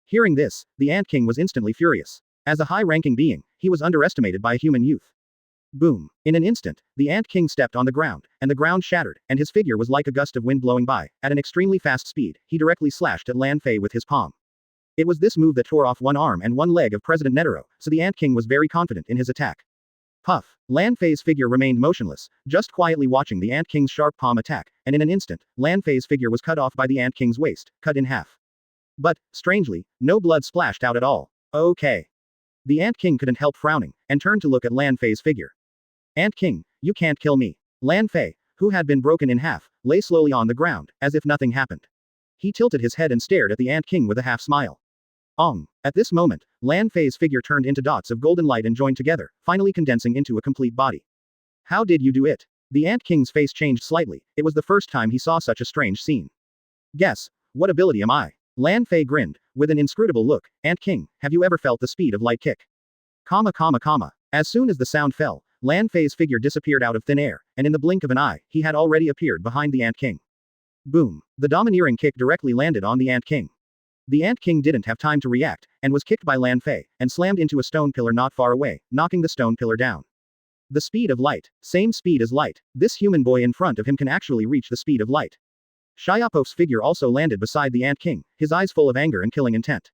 Hearing this, the Ant King was instantly furious. As a high-ranking being, he was underestimated by a human youth. Boom. In an instant, the Ant King stepped on the ground, and the ground shattered, and his figure was like a gust of wind blowing by. At an extremely fast speed, he directly slashed at Lan Fei with his palm. It was this move that tore off one arm and one leg of President Netero, so the Ant King was very confident in his attack. Puff. Lan Fei's figure remained motionless, just quietly watching the Ant King's sharp palm attack, and in an instant, Lan Fei's figure was cut off by the Ant King's waist, cut in half. But, strangely, no blood splashed out at all. Okay. The Ant King couldn't help frowning, and turned to look at Lan Fei's figure. Ant King, you can't kill me. Lan Fei, who had been broken in half, lay slowly on the ground, as if nothing happened. He tilted his head and stared at the Ant King with a half smile. At this moment, Lan Fei's figure turned into dots of golden light and joined together, finally condensing into a complete body. How did you do it? The Ant King's face changed slightly. It was the first time he saw such a strange scene. Guess, what ability am I? Lan Fei grinned, with an inscrutable look. Ant King, have you ever felt the speed of light kick? As soon as the sound fell, Lan Fei's figure disappeared out of thin air, and in the blink of an eye, he had already appeared behind the Ant King. Boom. The domineering kick directly landed on the Ant King. The Ant King didn't have time to react, and was kicked by Lan Fei, and slammed into a stone pillar not far away, knocking the stone pillar down. The speed of light. Same speed as light. This human boy in front of him can actually reach the speed of light. Shyapov's figure also landed beside the Ant King, his eyes full of anger and killing intent.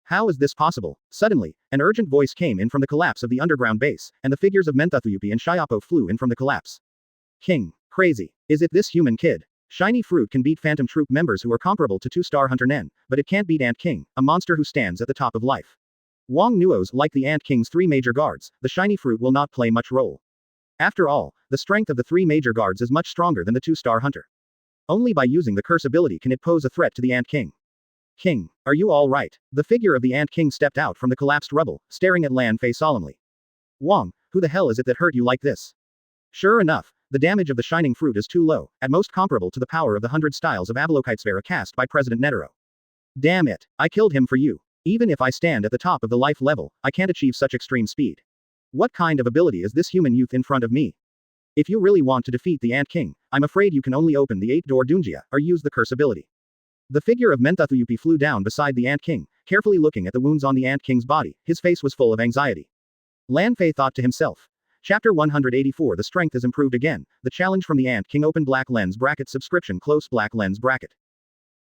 How is this possible? Suddenly, an urgent voice came in from the collapse of the underground base, and the figures of Menthathuyupi and Shyapov flew in from the collapse. King. Crazy. Is it this human kid? Shiny Fruit can beat Phantom Troupe members who are comparable to 2-star Hunter Nen, but it can't beat Ant King, a monster who stands at the top of life. Wong Nuos like the Ant King's 3 major guards, the Shiny Fruit will not play much role. After all, the strength of the 3 major guards is much stronger than the 2-star Hunter. Only by using the curse ability can it pose a threat to the Ant King. King, are you all right? The figure of the Ant King stepped out from the collapsed rubble, staring at Lan Fei solemnly. Wong, who the hell is it that hurt you like this? Sure enough, the damage of the Shining Fruit is too low, at most comparable to the power of the 100 Styles of Avalokitesvara cast by President Tero. Damn it, I killed him for you. Even if I stand at the top of the life level, I can't achieve such extreme speed. What kind of ability is this human youth in front of me? If you really want to defeat the Ant King, I'm afraid you can only open the 8 Door Dunjia, or use the curse ability. The figure of Menthathuyupi flew down beside the Ant King, carefully looking at the wounds on the Ant King's body. His face was full of anxiety. Lan Fei thought to himself. Chapter 184. The strength is improved again. The challenge from the Ant King. Open black lens bracket subscription close black lens bracket.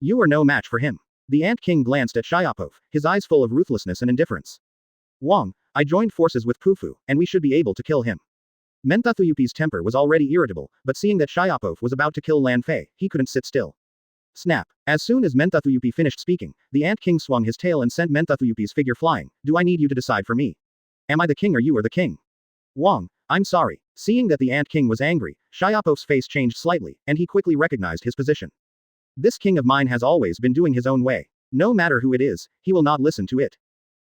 You are no match for him. The Ant King glanced at Shyapov, his eyes full of ruthlessness and indifference. Wong, I joined forces with Pufu, and we should be able to kill him. Menthathuyupi's temper was already irritable, but seeing that Shyapov was about to kill Lan Fei, he couldn't sit still. Snap. As soon as Menthathuyupi finished speaking, the Ant King swung his tail and sent Menthathuyupi's figure flying. Do I need you to decide for me? Am I the king or you are the king? Wong, I'm sorry. Seeing that the Ant King was angry, Shyapov's face changed slightly, and he quickly recognized his position. This king of mine has always been doing his own way. No matter who it is, he will not listen to it.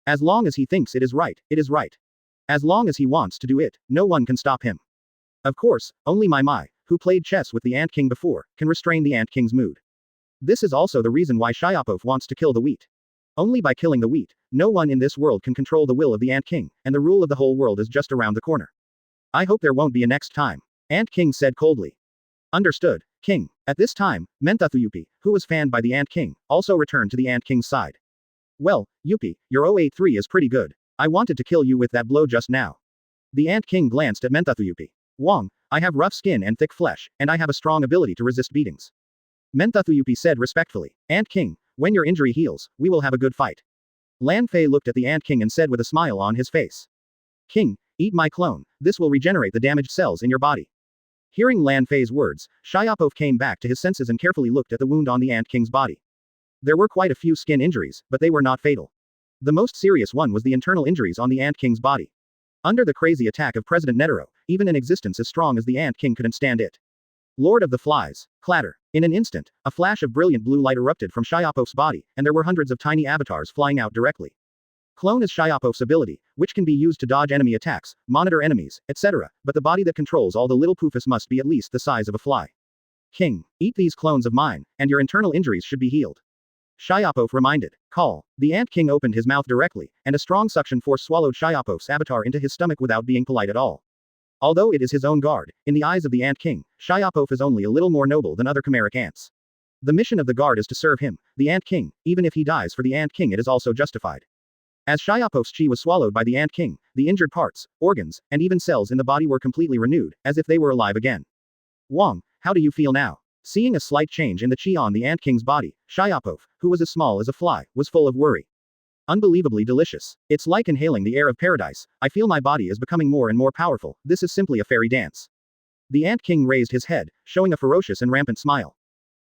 As long as he thinks it is right, it is right. As long as he wants to do it, no one can stop him. Of course, only Mai, who played chess with the Ant King before, can restrain the Ant King's mood. This is also the reason why Shyapov wants to kill the wheat. Only by killing the wheat, no one in this world can control the will of the Ant King, and the rule of the whole world is just around the corner. I hope there won't be a next time. Ant King said coldly. Understood, King. At this time, Menthathuyupi, who was fanned by the Ant King, also returned to the Ant King's side. Well, Yupi, your 083 is pretty good. I wanted to kill you with that blow just now. The Ant King glanced at Menthathuyupi. Wong, I have rough skin and thick flesh, and I have a strong ability to resist beatings. Menthathuyupi said respectfully. Ant King, when your injury heals, we will have a good fight. Lan Fei looked at the Ant King and said with a smile on his face. King, eat my clone, this will regenerate the damaged cells in your body. Hearing Lan Fei's words, Shyapov came back to his senses and carefully looked at the wound on the Ant King's body. There were quite a few skin injuries, but they were not fatal. The most serious one was the internal injuries on the Ant King's body. Under the crazy attack of President Tero, even an existence as strong as the Ant King couldn't stand it. Lord of the Flies. Clatter. In an instant, a flash of brilliant blue light erupted from Shyapov's body, and there were hundreds of tiny avatars flying out directly. Clone is Shyapov's ability, which can be used to dodge enemy attacks, monitor enemies, etc., but the body that controls all the little poofus must be at least the size of a fly. King, eat these clones of mine, and your internal injuries should be healed. Shyapov reminded. Call. The Ant King opened his mouth directly, and a strong suction force swallowed Shyapov's avatar into his stomach without being polite at all. Although it is his own guard, in the eyes of the Ant King, Shyapov is only a little more noble than other chimeric ants. The mission of the guard is to serve him, the Ant King. Even if he dies for the Ant King, it is also justified. As Shyapov's chi was swallowed by the Ant King, the injured parts, organs, and even cells in the body were completely renewed, as if they were alive again. Wong, how do you feel now? Seeing a slight change in the chi on the Ant King's body, Shyapov, who was as small as a fly, was full of worry. Unbelievably delicious. It's like inhaling the air of paradise. I feel my body is becoming more and more powerful. This is simply a fairy dance. The Ant King raised his head, showing a ferocious and rampant smile.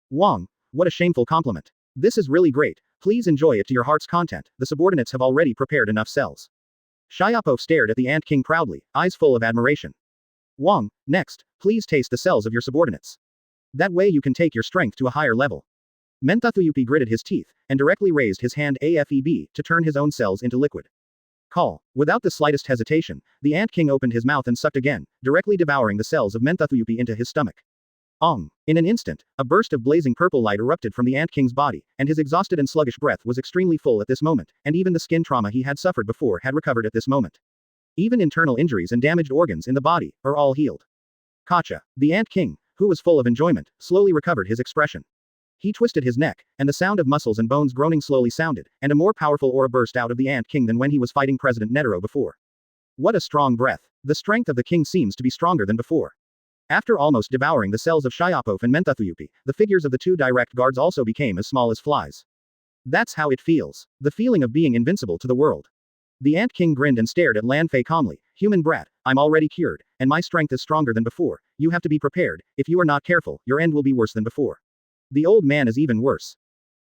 Wong, what a shameful compliment. This is really great. Please enjoy it to your heart's content. The subordinates have already prepared enough cells. Shyapov stared at the Ant King proudly, eyes full of admiration. Wong, next, please taste the cells of your subordinates. That way you can take your strength to a higher level. Menthathuyupi gritted his teeth, and directly raised his hand AFEB to turn his own cells into liquid. Call. Without the slightest hesitation, the Ant King opened his mouth and sucked again, directly devouring the cells of Menthathuyupi into his stomach. Ong. In an instant, a burst of blazing purple light erupted from the Ant King's body, and his exhausted and sluggish breath was extremely full at this moment, and even the skin trauma he had suffered before had recovered at this moment. Even internal injuries and damaged organs in the body are all healed. Kacha. The Ant King, who was full of enjoyment, slowly recovered his expression. He twisted his neck, and the sound of muscles and bones groaning slowly sounded, and a more powerful aura burst out of the Ant King than when he was fighting President Tero before. What a strong breath. The strength of the king seems to be stronger than before. After almost devouring the cells of HxH and Menthathuyupi, the figures of the two direct guards also became as small as flies. That's how it feels. The feeling of being invincible to the world. The Ant King grinned and stared at Lan Fei calmly. Human brat, I'm already cured, and my strength is stronger than before. You have to be prepared. If you are not careful, your end will be worse than before. The old man is even worse.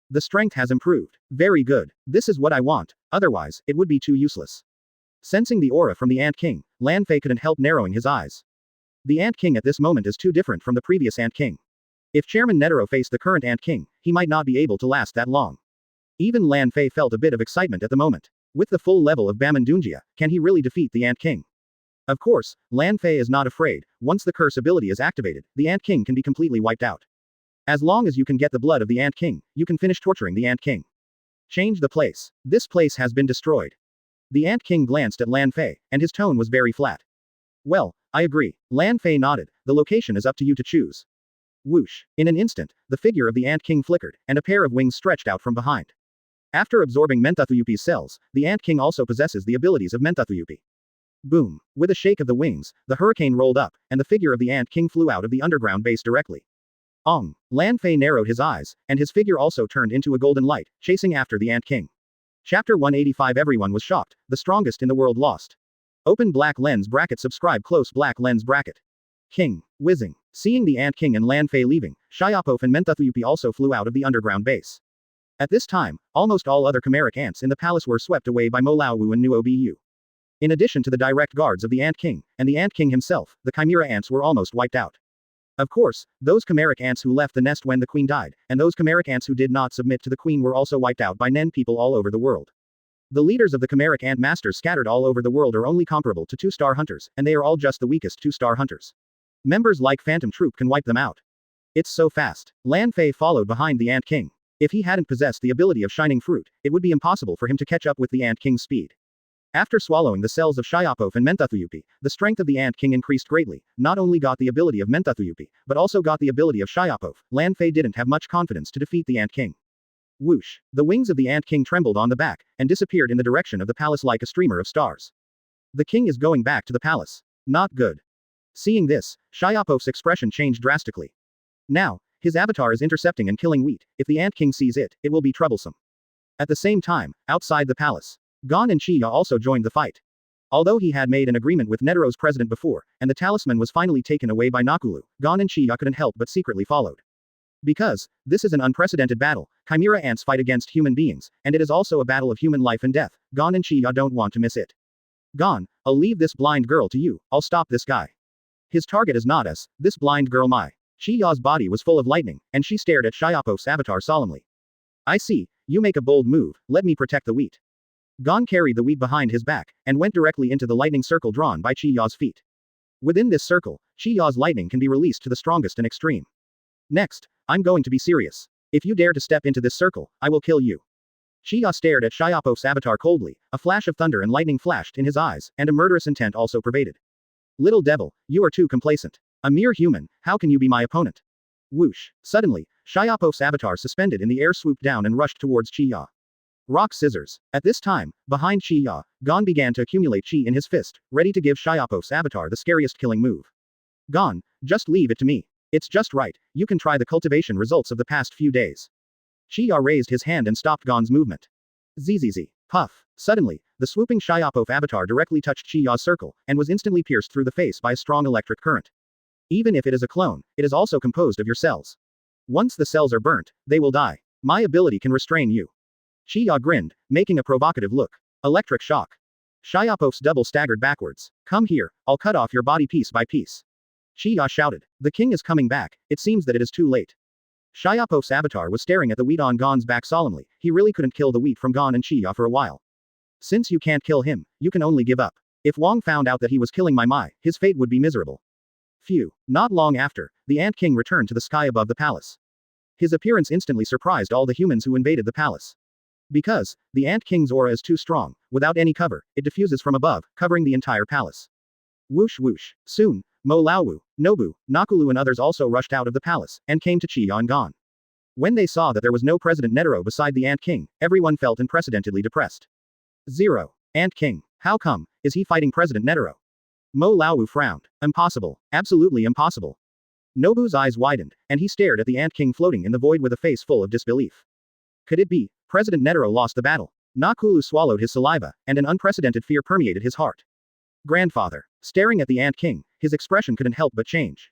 The strength has improved. Very good. This is what I want. Otherwise, it would be too useless. Sensing the aura from the Ant King, Lan Fei couldn't help narrowing his eyes. The Ant King at this moment is too different from the previous Ant King. If Chairman Netero faced the current Ant King, he might not be able to last that long. Even Lan Fei felt a bit of excitement at the moment. With the full level of Bamen Dunjia, can he really defeat the Ant King? Of course, Lan Fei is not afraid. Once the curse ability is activated, the Ant King can be completely wiped out. As long as you can get the blood of the Ant King, you can finish torturing the Ant King. Change the place. This place has been destroyed. The Ant King glanced at Lan Fei, and his tone was very flat. Well, I agree. Lan Fei nodded. The location is up to you to choose. Whoosh. In an instant, the figure of the Ant King flickered, and a pair of wings stretched out from behind. After absorbing Menthathuyupi's cells, the Ant King also possesses the abilities of Menthathuyupi. Boom. With a shake of the wings, the hurricane rolled up, and the figure of the Ant King flew out of the underground base directly. Ong. Lan Fei narrowed his eyes, and his figure also turned into a golden light, chasing after the Ant King. Chapter 185. Everyone was shocked. The strongest in the world lost. Open black lens bracket. Subscribe close black lens bracket. King. Whizzing. Seeing the Ant King and Lan Fei leaving, HxH and Menthathuyupi also flew out of the underground base. At this time, almost all other chimeric ants in the palace were swept away by Mo Laowu and Nuo Bu. In addition to the direct guards of the Ant King, and the Ant King himself, the chimera ants were almost wiped out. Of course, those chimeric ants who left the nest when the queen died, and those chimeric ants who did not submit to the queen were also wiped out by Nen people all over the world. The leaders of the chimeric ant masters scattered all over the world are only comparable to 2-star hunters, and they are all just the weakest 2-star hunters. Members like Phantom Troupe can wipe them out. It's so fast. Lan Fei followed behind the Ant King. If he hadn't possessed the ability of Shining Fruit, it would be impossible for him to catch up with the Ant King's speed. After swallowing the cells of HxH and Menthathuyupi, the strength of the Ant King increased greatly. Not only got the ability of Menthathuyupi, but also got the ability of HxH. Lan Fei didn't have much confidence to defeat the Ant King. Whoosh! The wings of the Ant King trembled on the back, and disappeared in the direction of the palace like a streamer of stars. The king is going back to the palace. Not good. Seeing this, HxH's expression changed drastically. Now, his avatar is intercepting and killing wheat. If the Ant King sees it, it will be troublesome. At the same time, outside the palace, Gon and Chiya also joined the fight. Although he had made an agreement with Netero's president before, and the talisman was finally taken away by Nakulu, Gon and Chiya couldn't help but secretly followed. Because, this is an unprecedented battle, chimera ants fight against human beings, and it is also a battle of human life and death. Gon and Chiya don't want to miss it. Gon, I'll leave this blind girl to you. I'll stop this guy. His target is not us, this blind girl Mai. Chiya's body was full of lightning, and she stared at HxH's avatar solemnly. I see, you make a bold move, let me protect the wheat. Gon carried the wheat behind his back, and went directly into the lightning circle drawn by Chiya's feet. Within this circle, Chiya's lightning can be released to the strongest and extreme. Next, I'm going to be serious. If you dare to step into this circle, I will kill you. Chiya stared at HxH's avatar coldly, a flash of thunder and lightning flashed in his eyes, and a murderous intent also pervaded. Little devil, you are too complacent. A mere human, how can you be my opponent? Whoosh. Suddenly, HxH's avatar suspended in the air swooped down and rushed towards Chiya. Rock scissors. At this time, behind Chiya, Gon began to accumulate chi in his fist, ready to give HxH's avatar the scariest killing move. Gon, just leave it to me. It's just right, you can try the cultivation results of the past few days. Chiya raised his hand and stopped Gon's movement. Zzz. Puff. Suddenly, the swooping HxH avatar directly touched Chiya's circle, and was instantly pierced through the face by a strong electric current. Even if it is a clone, it is also composed of your cells. Once the cells are burnt, they will die. My ability can restrain you. Chiya grinned, making a provocative look. Electric shock. HxH's double staggered backwards. Come here, I'll cut off your body piece by piece. Chiya shouted. The king is coming back, it seems that it is too late. HxH's avatar was staring at the wheat on Gon's back solemnly. He really couldn't kill the wheat from Gon and Chiya for a while. Since you can't kill him, you can only give up. If Wong found out that he was killing Mai, his fate would be miserable. Phew. Not long after, the Ant King returned to the sky above the palace. His appearance instantly surprised all the humans who invaded the palace. Because, the Ant King's aura is too strong, without any cover, it diffuses from above, covering the entire palace. Whoosh whoosh. Soon, Mo Laowu, Nobu, Nakulu and others also rushed out of the palace, and came to Chiya and Gon. When they saw that there was no President Netero beside the Ant King, everyone felt unprecedentedly depressed. 0. Ant King. How come, is he fighting President Netero? Mo Laowu frowned. Impossible. Absolutely impossible. Nobu's eyes widened, and he stared at the Ant King floating in the void with a face full of disbelief. Could it be? President Netero lost the battle. Nakulu swallowed his saliva, and an unprecedented fear permeated his heart. Grandfather. Staring at the Ant King, his expression couldn't help but change.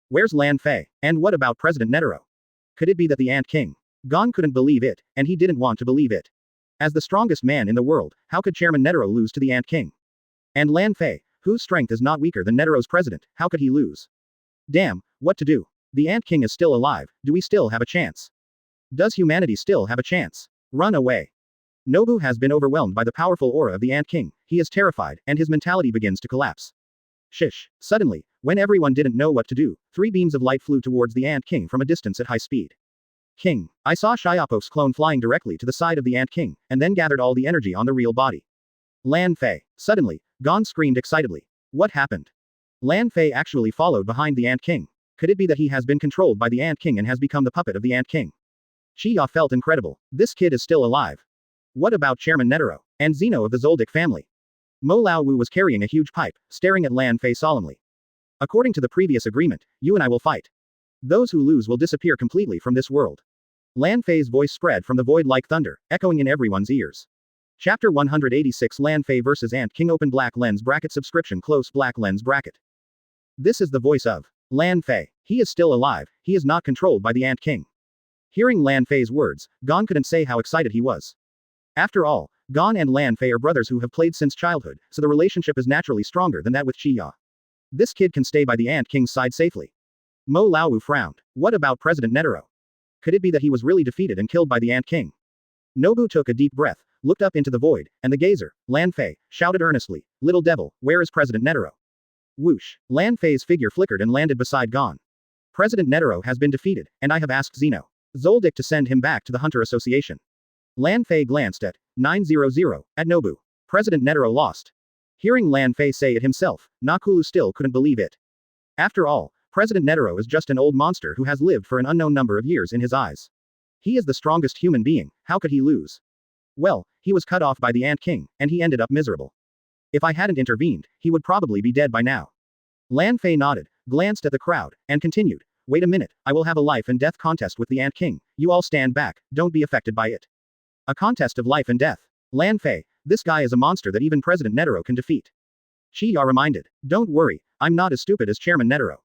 Where's Lan Fei? And what about President Netero? Could it be that the Ant King? Gon couldn't believe it, and he didn't want to believe it. As the strongest man in the world, how could Chairman Netero lose to the Ant King? And Lan Fei, whose strength is not weaker than Netero's president, how could he lose? Damn, what to do? The Ant King is still alive, do we still have a chance? Does humanity still have a chance? Run away. Nobu has been overwhelmed by the powerful aura of the Ant King, he is terrified, and his mentality begins to collapse. Shish. Suddenly, when everyone didn't know what to do, 3 beams of light flew towards the Ant King from a distance at high speed. King. I saw Shyapov's clone flying directly to the side of the Ant King, and then gathered all the energy on the real body. Lan Fei. Suddenly, Gon screamed excitedly. What happened? Lan Fei actually followed behind the Ant King. Could it be that he has been controlled by the Ant King and has become the puppet of the Ant King? Chiya felt incredible. This kid is still alive. What about Chairman Netero? And Zeno of the Zoldyck family? Mo Laowu was carrying a huge pipe, staring at Lan Fei solemnly. According to the previous agreement, you and I will fight. Those who lose will disappear completely from this world. Lan Fei's voice spread from the void like thunder, echoing in everyone's ears. Chapter 186 Lan Fei vs Ant King open black lens bracket subscription close black lens bracket. This is the voice of Lan Fei. He is still alive, he is not controlled by the Ant King. Hearing Lan Fei's words, Gon couldn't say how excited he was. After all, Gon and Lan Fei are brothers who have played since childhood, so the relationship is naturally stronger than that with Chiya. This kid can stay by the Ant King's side safely. Mo Laowu frowned. What about President Netero? Could it be that he was really defeated and killed by the Ant King? Nobu took a deep breath, looked up into the void, and the gazer, Lan Fei, shouted earnestly, Little devil, where is President Netero? Whoosh. Lan Fei's figure flickered and landed beside Gon. President Netero has been defeated, and I have asked Zeno Zoldyck to send him back to the Hunter Association. Lan Fei glanced at 900 at Nobu. President Netero lost. Hearing Lan Fei say it himself, Nakulu still couldn't believe it. After all, President Netero is just an old monster who has lived for an unknown number of years in his eyes. He is the strongest human being, how could he lose? Well, he was cut off by the Ant King, and he ended up miserable. If I hadn't intervened, he would probably be dead by now. Lan Fei nodded, glanced at the crowd, and continued, Wait a minute, I will have a life and death contest with the Ant King, you all stand back, don't be affected by it. A contest of life and death. Lan Fei, this guy is a monster that even President Netero can defeat. Chiya reminded, Don't worry, I'm not as stupid as Chairman Netero.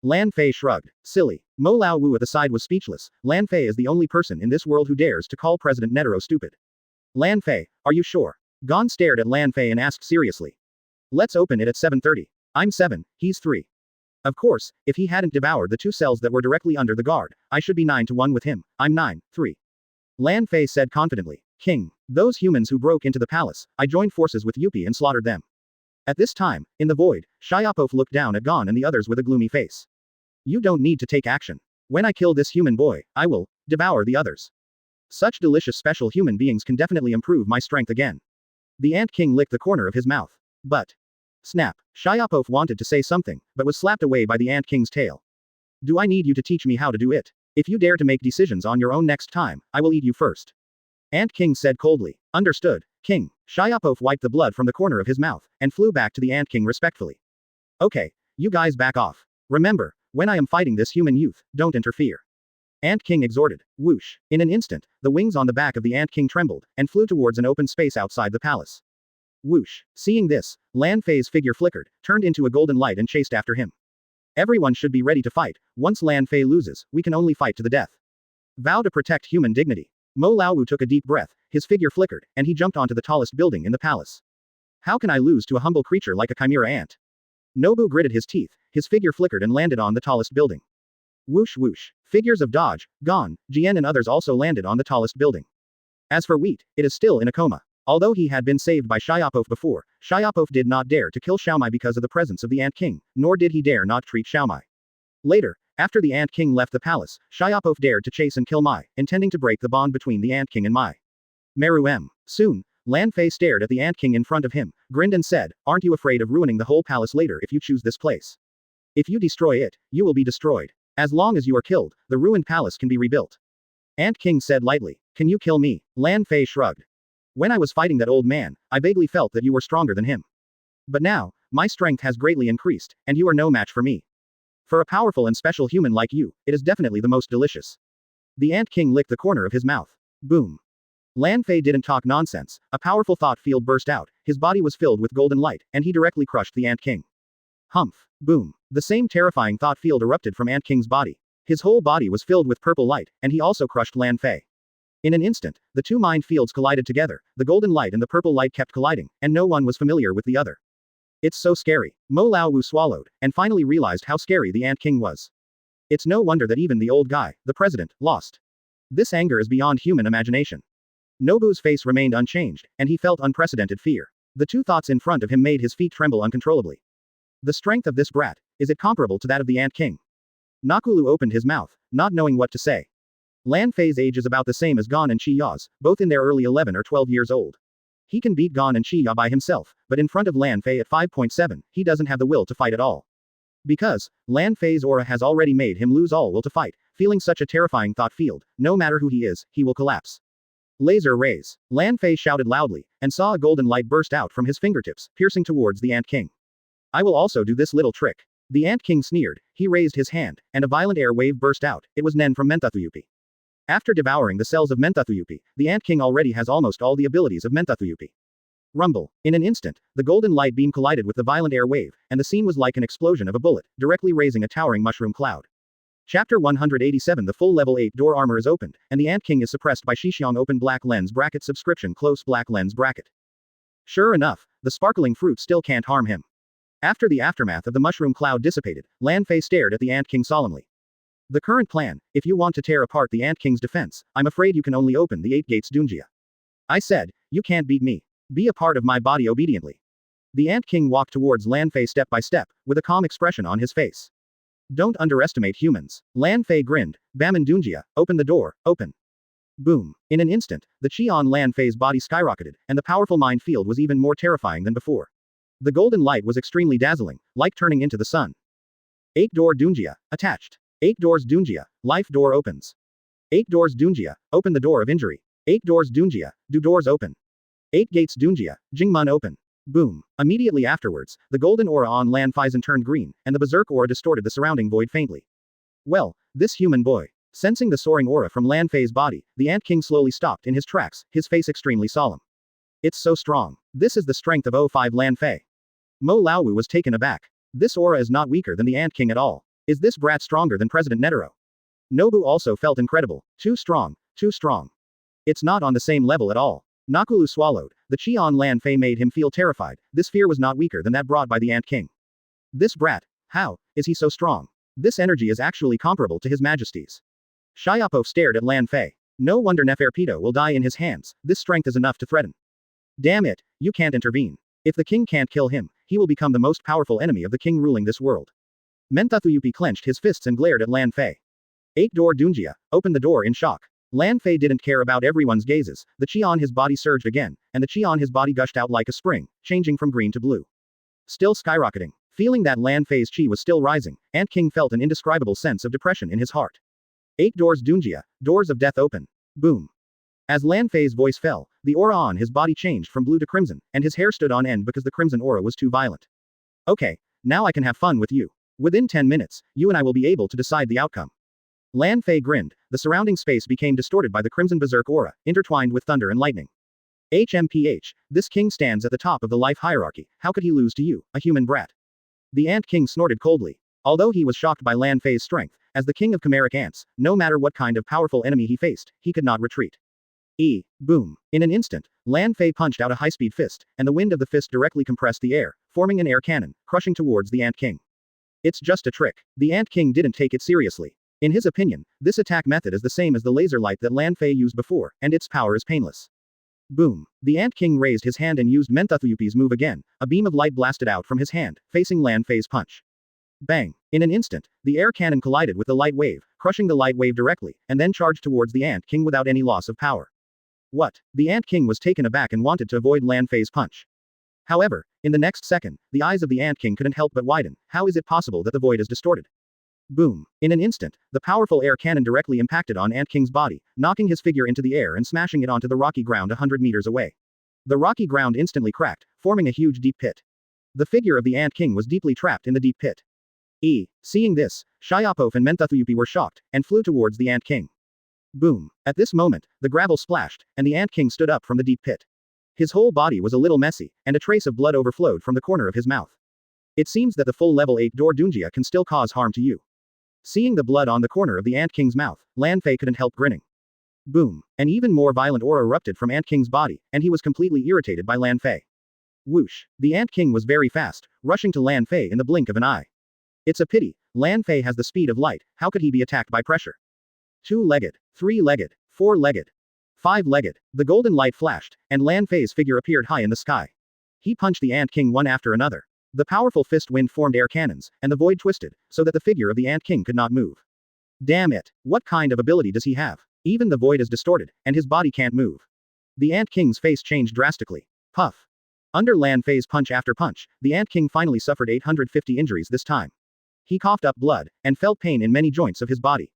Lan Fei shrugged. Silly. Mo Laowu at the side was speechless. Lan Fei is the only person in this world who dares to call President Netero stupid. Lan Fei, are you sure? Gon stared at Lan Fei and asked seriously. Let's open it at 7:30. I'm 7, he's 3. Of course, if he hadn't devoured the 2 cells that were directly under the guard, I should be 9-1 with him. I'm 9-3. Lan Fei said confidently. King. Those humans who broke into the palace, I joined forces with Yuppie and slaughtered them. At this time, in the void, Shyapov looked down at Gon and the others with a gloomy face. You don't need to take action. When I kill this human boy, I will devour the others. Such delicious special human beings can definitely improve my strength again. The Ant King licked the corner of his mouth. But. Snap. Shyapov wanted to say something, but was slapped away by the Ant King's tail. Do I need you to teach me how to do it? If you dare to make decisions on your own next time, I will eat you first. Ant King said coldly. Understood, King. Shyapov wiped the blood from the corner of his mouth, and flew back to the Ant King respectfully. Okay, you guys back off. Remember, when I am fighting this human youth, don't interfere. Ant King exhorted. Whoosh. In an instant, the wings on the back of the Ant King trembled, and flew towards an open space outside the palace. Whoosh. Seeing this, Lan Fei's figure flickered, turned into a golden light and chased after him. Everyone should be ready to fight. Once Lan Fei loses, we can only fight to the death. Vow to protect human dignity. Mo Laowu took a deep breath, his figure flickered, and he jumped onto the tallest building in the palace. How can I lose to a humble creature like a chimera ant? Nobu gritted his teeth, his figure flickered and landed on the tallest building. Whoosh whoosh. Figures of Dodge, Gon, Jien and others also landed on the tallest building. As for Wheat, it is still in a coma. Although he had been saved by Shyapov before, Shyapov did not dare to kill Xiaomai because of the presence of the Ant King, nor did he dare not treat Xiaomai. Later, after the Ant King left the palace, Shyapov dared to chase and kill Mai, intending to break the bond between the Ant King and Mai. Meru M. Soon, Lan Fei stared at the Ant King in front of him, grinned and said, Aren't you afraid of ruining the whole palace later if you choose this place? If you destroy it, you will be destroyed. As long as you are killed, the ruined palace can be rebuilt. Ant King said lightly, Can you kill me? Lan Fei shrugged. When I was fighting that old man, I vaguely felt that you were stronger than him. But now, my strength has greatly increased, and you are no match for me. For a powerful and special human like you, it is definitely the most delicious. The Ant King licked the corner of his mouth. Boom. Lan Fei didn't talk nonsense. A powerful thought field burst out, his body was filled with golden light, and he directly crushed the Ant King. Humph. Boom. The same terrifying thought field erupted from Ant King's body. His whole body was filled with purple light, and he also crushed Lan Fei. In an instant, the two mind fields collided together, the golden light and the purple light kept colliding, and no one was familiar with the other. It's so scary. Mo Laowu swallowed, and finally realized how scary the Ant King was. It's no wonder that even the old guy, the president, lost. This anger is beyond human imagination. Nobu's face remained unchanged, and he felt unprecedented fear. The two thoughts in front of him made his feet tremble uncontrollably. The strength of this brat, is it comparable to that of the Ant King? Nakulu opened his mouth, not knowing what to say. Lan Fei's age is about the same as Gon and Chi Ya's, both in their early 11 or 12 years old. He can beat Gon and Chi Ya by himself, but in front of Lan Fei at 5.7, he doesn't have the will to fight at all. Because, Lan Fei's aura has already made him lose all will to fight, feeling such a terrifying thought field, no matter who he is, he will collapse. Laser rays. Lan Fei shouted loudly, and saw a golden light burst out from his fingertips, piercing towards the Ant King. I will also do this little trick. The Ant King sneered, he raised his hand, and a violent air wave burst out, it was Nen from Menthathuyupi. After devouring the cells of Menthathuyupi, the Ant King already has almost all the abilities of Menthathuyupi. Rumble. In an instant, the golden light beam collided with the violent air wave, and the scene was like an explosion of a bullet, directly raising a towering mushroom cloud. Chapter 187 The full level 8 door armor is opened, and the Ant King is suppressed by Xixiang open black lens bracket subscription close black lens bracket. Sure enough, the sparkling fruit still can't harm him. After the aftermath of the mushroom cloud dissipated, Lan Fei stared at the Ant King solemnly. The current plan, if you want to tear apart the Ant King's defense, I'm afraid you can only open the 8 gates Dunjia. I said, you can't beat me. Be a part of my body obediently. The Ant King walked towards Lan Fei step by step, with a calm expression on his face. Don't underestimate humans. Lan Fei grinned. Bamen Dunjia, open the door, open. Boom. In an instant, the chi on Lan Fei's body skyrocketed, and the powerful mind field was even more terrifying than before. The golden light was extremely dazzling, like turning into the sun. 8 Door Dunjia, attached. 8 Doors Dunjia, life door opens. 8 Doors Dunjia, open the door of injury. 8 Doors Dunjia, do doors open. 8 Gates Dunjia, Jingmun open. Boom. Immediately afterwards, the golden aura on Lan Feizen turned green, and the berserk aura distorted the surrounding void faintly. Well, this human boy. Sensing the soaring aura from Lan Fei's body, the Ant King slowly stopped in his tracks, his face extremely solemn. It's so strong. This is the strength of O5 Lan Fei. Mo Laowu was taken aback. This aura is not weaker than the Ant King at all. Is this brat stronger than President Netero? Nobu also felt incredible. Too strong, too strong. It's not on the same level at all. Nakulu swallowed. The chi on Lan Fei made him feel terrified. This fear was not weaker than that brought by the Ant King. This brat, how is he so strong? This energy is actually comparable to His Majesty's. Shyapov stared at Lan Fei. No wonder Neferpitou will die in his hands, this strength is enough to threaten. Damn it, you can't intervene. If the king can't kill him, he will become the most powerful enemy of the king ruling this world. Menthathuyupi clenched his fists and glared at Lan Fei. 8 Door Dunjia, opened the door in shock. Lan Fei didn't care about everyone's gazes, the chi on his body surged again, and the chi on his body gushed out like a spring, changing from green to blue. Still skyrocketing. Feeling that Lan Fei's chi was still rising, Ant King felt an indescribable sense of depression in his heart. 8 Doors Dunjia, doors of death open. Boom. As Lan Fei's voice fell, the aura on his body changed from blue to crimson, and his hair stood on end because the crimson aura was too violent. Okay, now I can have fun with you. Within 10 minutes, you and I will be able to decide the outcome. Lan Fei grinned, the surrounding space became distorted by the crimson berserk aura, intertwined with thunder and lightning. HMPH, this king stands at the top of the life hierarchy, how could he lose to you, a human brat? The Ant King snorted coldly. Although he was shocked by Lan Fei's strength, as the king of chimeric ants, no matter what kind of powerful enemy he faced, he could not retreat. Boom. In an instant, Lan Fei punched out a high-speed fist, and the wind of the fist directly compressed the air, forming an air cannon, crushing towards the Ant King. It's just a trick. The Ant King didn't take it seriously. In his opinion, this attack method is the same as the laser light that Lan Fei used before, and its power is painless. Boom. The Ant King raised his hand and used Menthathuyupi's move again, a beam of light blasted out from his hand, facing Lan Fei's punch. Bang. In an instant, the air cannon collided with the light wave, crushing the light wave directly, and then charged towards the Ant King without any loss of power. What? The Ant King was taken aback and wanted to avoid Lan Fei's punch. However, in the next second, the eyes of the Ant King couldn't help but widen. How is it possible that the void is distorted? Boom. In an instant, the powerful air cannon directly impacted on Ant King's body, knocking his figure into the air and smashing it onto the rocky ground 100 meters away. The rocky ground instantly cracked, forming a huge deep pit. The figure of the Ant King was deeply trapped in the deep pit. Seeing this, Shyapov and Menthathuyupi were shocked, and flew towards the Ant King. Boom. At this moment, the gravel splashed, and the Ant King stood up from the deep pit. His whole body was a little messy, and a trace of blood overflowed from the corner of his mouth. It seems that the full level 8 Door Dunjia can still cause harm to you. Seeing the blood on the corner of the Ant King's mouth, Lan Fei couldn't help grinning. Boom. An even more violent aura erupted from Ant King's body, and he was completely irritated by Lan Fei. Whoosh. The Ant King was very fast, rushing to Lan Fei in the blink of an eye. It's a pity, Lan Fei has the speed of light, how could he be attacked by pressure? 2-legged, 3-legged, 4-legged, 5-legged. The golden light flashed, and Lan Fei's figure appeared high in the sky. He punched the Ant King one after another. The powerful fist wind formed air cannons, and the void twisted, so that the figure of the Ant King could not move. Damn it, what kind of ability does he have? Even the void is distorted, and his body can't move. The Ant King's face changed drastically. Puff. Under Lan Fei's punch after punch, the Ant King finally suffered 850 injuries this time. He coughed up blood, and felt pain in many joints of his body.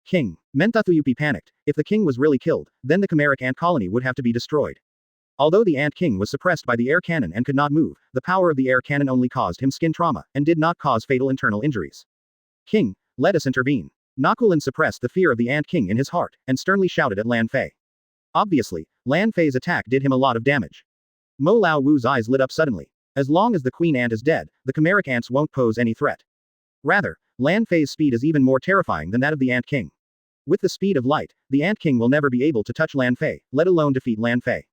King. Menthathuyupi panicked. If the king was really killed, then the chimeric ant colony would have to be destroyed. Although the Ant King was suppressed by the air cannon and could not move, the power of the air cannon only caused him skin trauma, and did not cause fatal internal injuries. King, let us intervene. Nakulan suppressed the fear of the Ant King in his heart, and sternly shouted at Lan Fei. Obviously, Lan Fei's attack did him a lot of damage. Mo Lao Wu's eyes lit up suddenly. As long as the queen ant is dead, the chimeric ants won't pose any threat. Rather, Lan Fei's speed is even more terrifying than that of the Ant King. With the speed of light, the Ant King will never be able to touch Lan Fei, let alone defeat Lan Fei.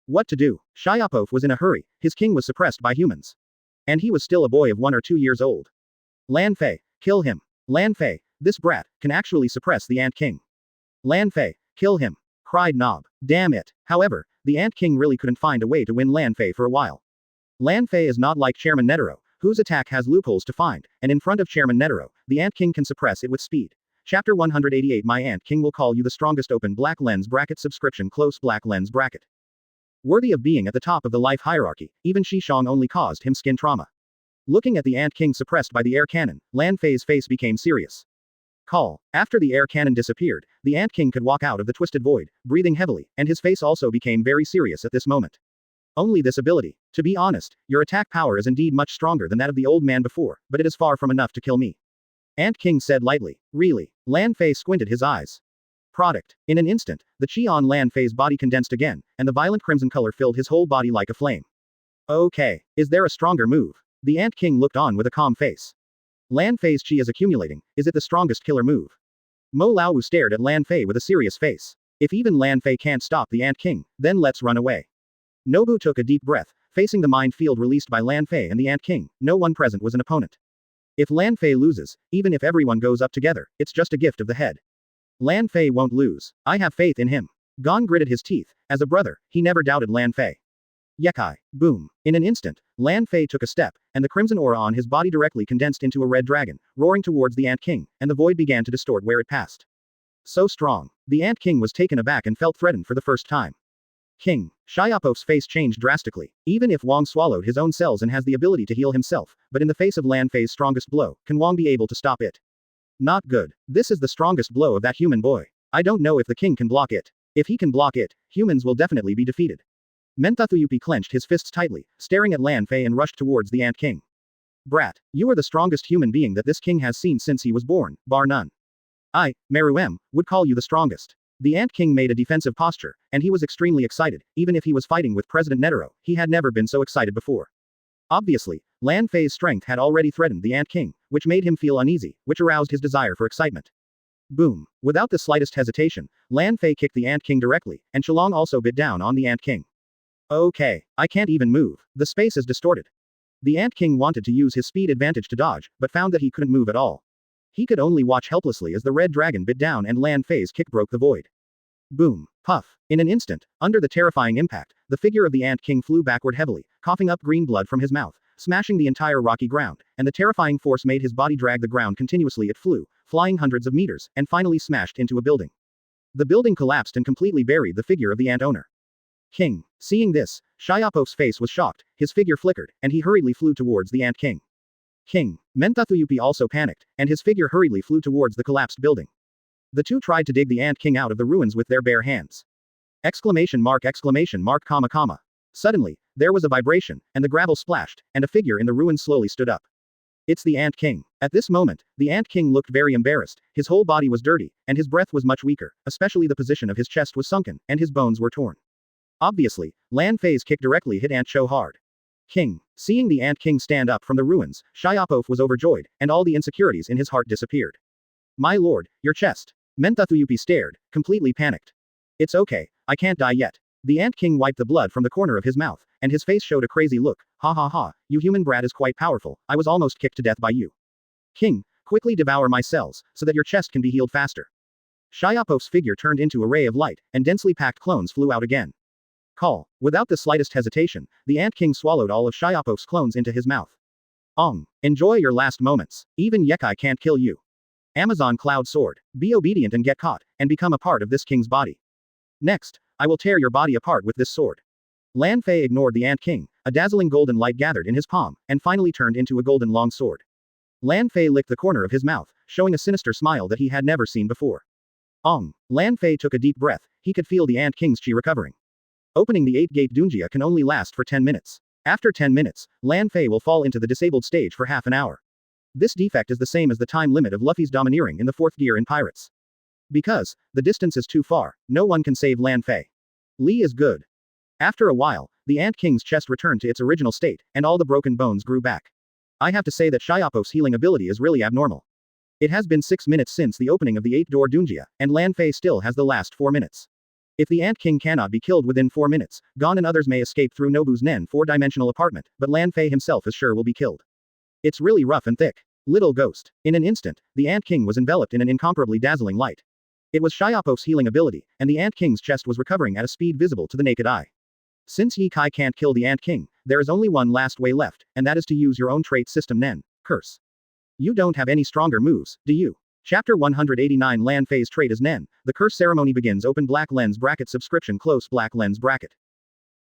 What to do? Shyapov was in a hurry, his king was suppressed by humans. And he was still a boy of 1 or 2 years old. Lan Fei, kill him. Lan Fei, this brat, can actually suppress the Ant King. Lan Fei, kill him, cried Nob. Damn it. However, the Ant King really couldn't find a way to win Lan Fei for a while. Lan Fei is not like Chairman Netero, whose attack has loopholes to find, and in front of Chairman Netero, the Ant King can suppress it with speed. Chapter 188 My Ant King will call you the strongest open black lens bracket subscription close black lens bracket. Worthy of being at the top of the life hierarchy, even Shishong only caused him skin trauma. Looking at the Ant King suppressed by the air cannon, Lan Fei's face became serious. Call. After the air cannon disappeared, the Ant King could walk out of the twisted void, breathing heavily, and his face also became very serious at this moment. Only this ability. To be honest, your attack power is indeed much stronger than that of the old man before, but it is far from enough to kill me. Ant King said lightly. Really? Lan Fei squinted his eyes. Product. In an instant, the chi on Lan Fei's body condensed again, and the violent crimson color filled his whole body like a flame. Okay. Is there a stronger move? The Ant King looked on with a calm face. Lan Fei's chi is accumulating, is it the strongest killer move? Mo Laowu stared at Lan Fei with a serious face. If even Lan Fei can't stop the Ant King, then let's run away. Nobu took a deep breath, facing the mind field released by Lan Fei and the Ant King, no one present was an opponent. If Lan Fei loses, even if everyone goes up together, it's just a gift of the head. Lan Fei won't lose. I have faith in him. Gong gritted his teeth. As a brother, he never doubted Lan Fei. Yekai. Boom. In an instant, Lan Fei took a step, and the crimson aura on his body directly condensed into a red dragon, roaring towards the Ant King, and the void began to distort where it passed. So strong. The Ant King was taken aback and felt threatened for the first time. King. Shyapov's face changed drastically. Even if Wang swallowed his own cells and has the ability to heal himself, but in the face of Lan Fei's strongest blow, can Wang be able to stop it? Not good. This is the strongest blow of that human boy. I don't know if the king can block it. If he can block it, humans will definitely be defeated. Menthathuyupi clenched his fists tightly, staring at Lan Fei and rushed towards the Ant King. Brat, you are the strongest human being that this king has seen since he was born, bar none. I, Meruem, would call you the strongest. The Ant King made a defensive posture, and he was extremely excited. Even if he was fighting with President Netero, he had never been so excited before. Obviously, Lan Fei's strength had already threatened the Ant King, which made him feel uneasy, which aroused his desire for excitement. Boom. Without the slightest hesitation, Lan Fei kicked the Ant King directly, and Shalong also bit down on the Ant King. Okay, I can't even move. The space is distorted. The Ant King wanted to use his speed advantage to dodge, but found that he couldn't move at all. He could only watch helplessly as the red dragon bit down and Lan Fei's kick broke the void. Boom. Puff. In an instant, under the terrifying impact, the figure of the Ant King flew backward heavily, coughing up green blood from his mouth, smashing the entire rocky ground, and the terrifying force made his body drag the ground continuously. It flew, flying hundreds of meters, and finally smashed into a building. The building collapsed and completely buried the figure of the ant owner. King. Seeing this, Shyapov's face was shocked, his figure flickered, and he hurriedly flew towards the Ant King. King. Menthathuyupi also panicked, and his figure hurriedly flew towards the collapsed building. The two tried to dig the Ant King out of the ruins with their bare hands. Exclamation mark, comma, comma. Suddenly, There was a vibration, and the gravel splashed, and a figure in the ruins slowly stood up. It's the Ant King. At this moment, the Ant King looked very embarrassed, his whole body was dirty, and his breath was much weaker, especially the position of his chest was sunken, and his bones were torn. Obviously, Lan Fei's kick directly hit Ant Cho hard. King. Seeing the Ant King stand up from the ruins, Shyapov was overjoyed, and all the insecurities in his heart disappeared. My lord, your chest. Menthuyupi stared, completely panicked. It's okay, I can't die yet. The Ant King wiped the blood from the corner of his mouth, and his face showed a crazy look. Ha ha ha, you human brat is quite powerful, I was almost kicked to death by you. King, quickly devour my cells, so that your chest can be healed faster. Shyapov's figure turned into a ray of light, and densely packed clones flew out again. Call. Without the slightest hesitation, the Ant King swallowed all of Shyapov's clones into his mouth. Ong. Enjoy your last moments, even Yekai can't kill you. Amazon Cloud Sword. Be obedient and get caught, and become a part of this king's body. Next, I will tear your body apart with this sword. Lan Fei ignored the Ant King, a dazzling golden light gathered in his palm, and finally turned into a golden long sword. Lan Fei licked the corner of his mouth, showing a sinister smile that he had never seen before. Ong. Lan Fei took a deep breath, he could feel the Ant King's chi recovering. Opening the 8-gate Dunjia can only last for 10 minutes. After 10 minutes, Lan Fei will fall into the disabled stage for half an hour. This defect is the same as the time limit of Luffy's domineering in the 4th gear in Pirates. Because, the distance is too far, no one can save Lan Fei. Lee is good. After a while, the Ant King's chest returned to its original state, and all the broken bones grew back. I have to say that Shyapov's healing ability is really abnormal. It has been 6 minutes since the opening of the 8 Door Dunjia, and Lan Fei still has the last 4 minutes. If the Ant King cannot be killed within 4 minutes, Gon and others may escape through Nobu's Nen 4-dimensional apartment, but Lan Fei himself is sure will be killed. It's really rough and thick. Little ghost. In an instant, the Ant King was enveloped in an incomparably dazzling light. It was Shyapov's healing ability, and the Ant King's chest was recovering at a speed visible to the naked eye. Since Ye Kai can't kill the Ant King, there is only one last way left, and that is to use your own trait system Nen, Curse. You don't have any stronger moves, do you? Chapter 189 Lan Fei's trait is Nen. The curse ceremony begins. Open black lens bracket subscription close black lens bracket.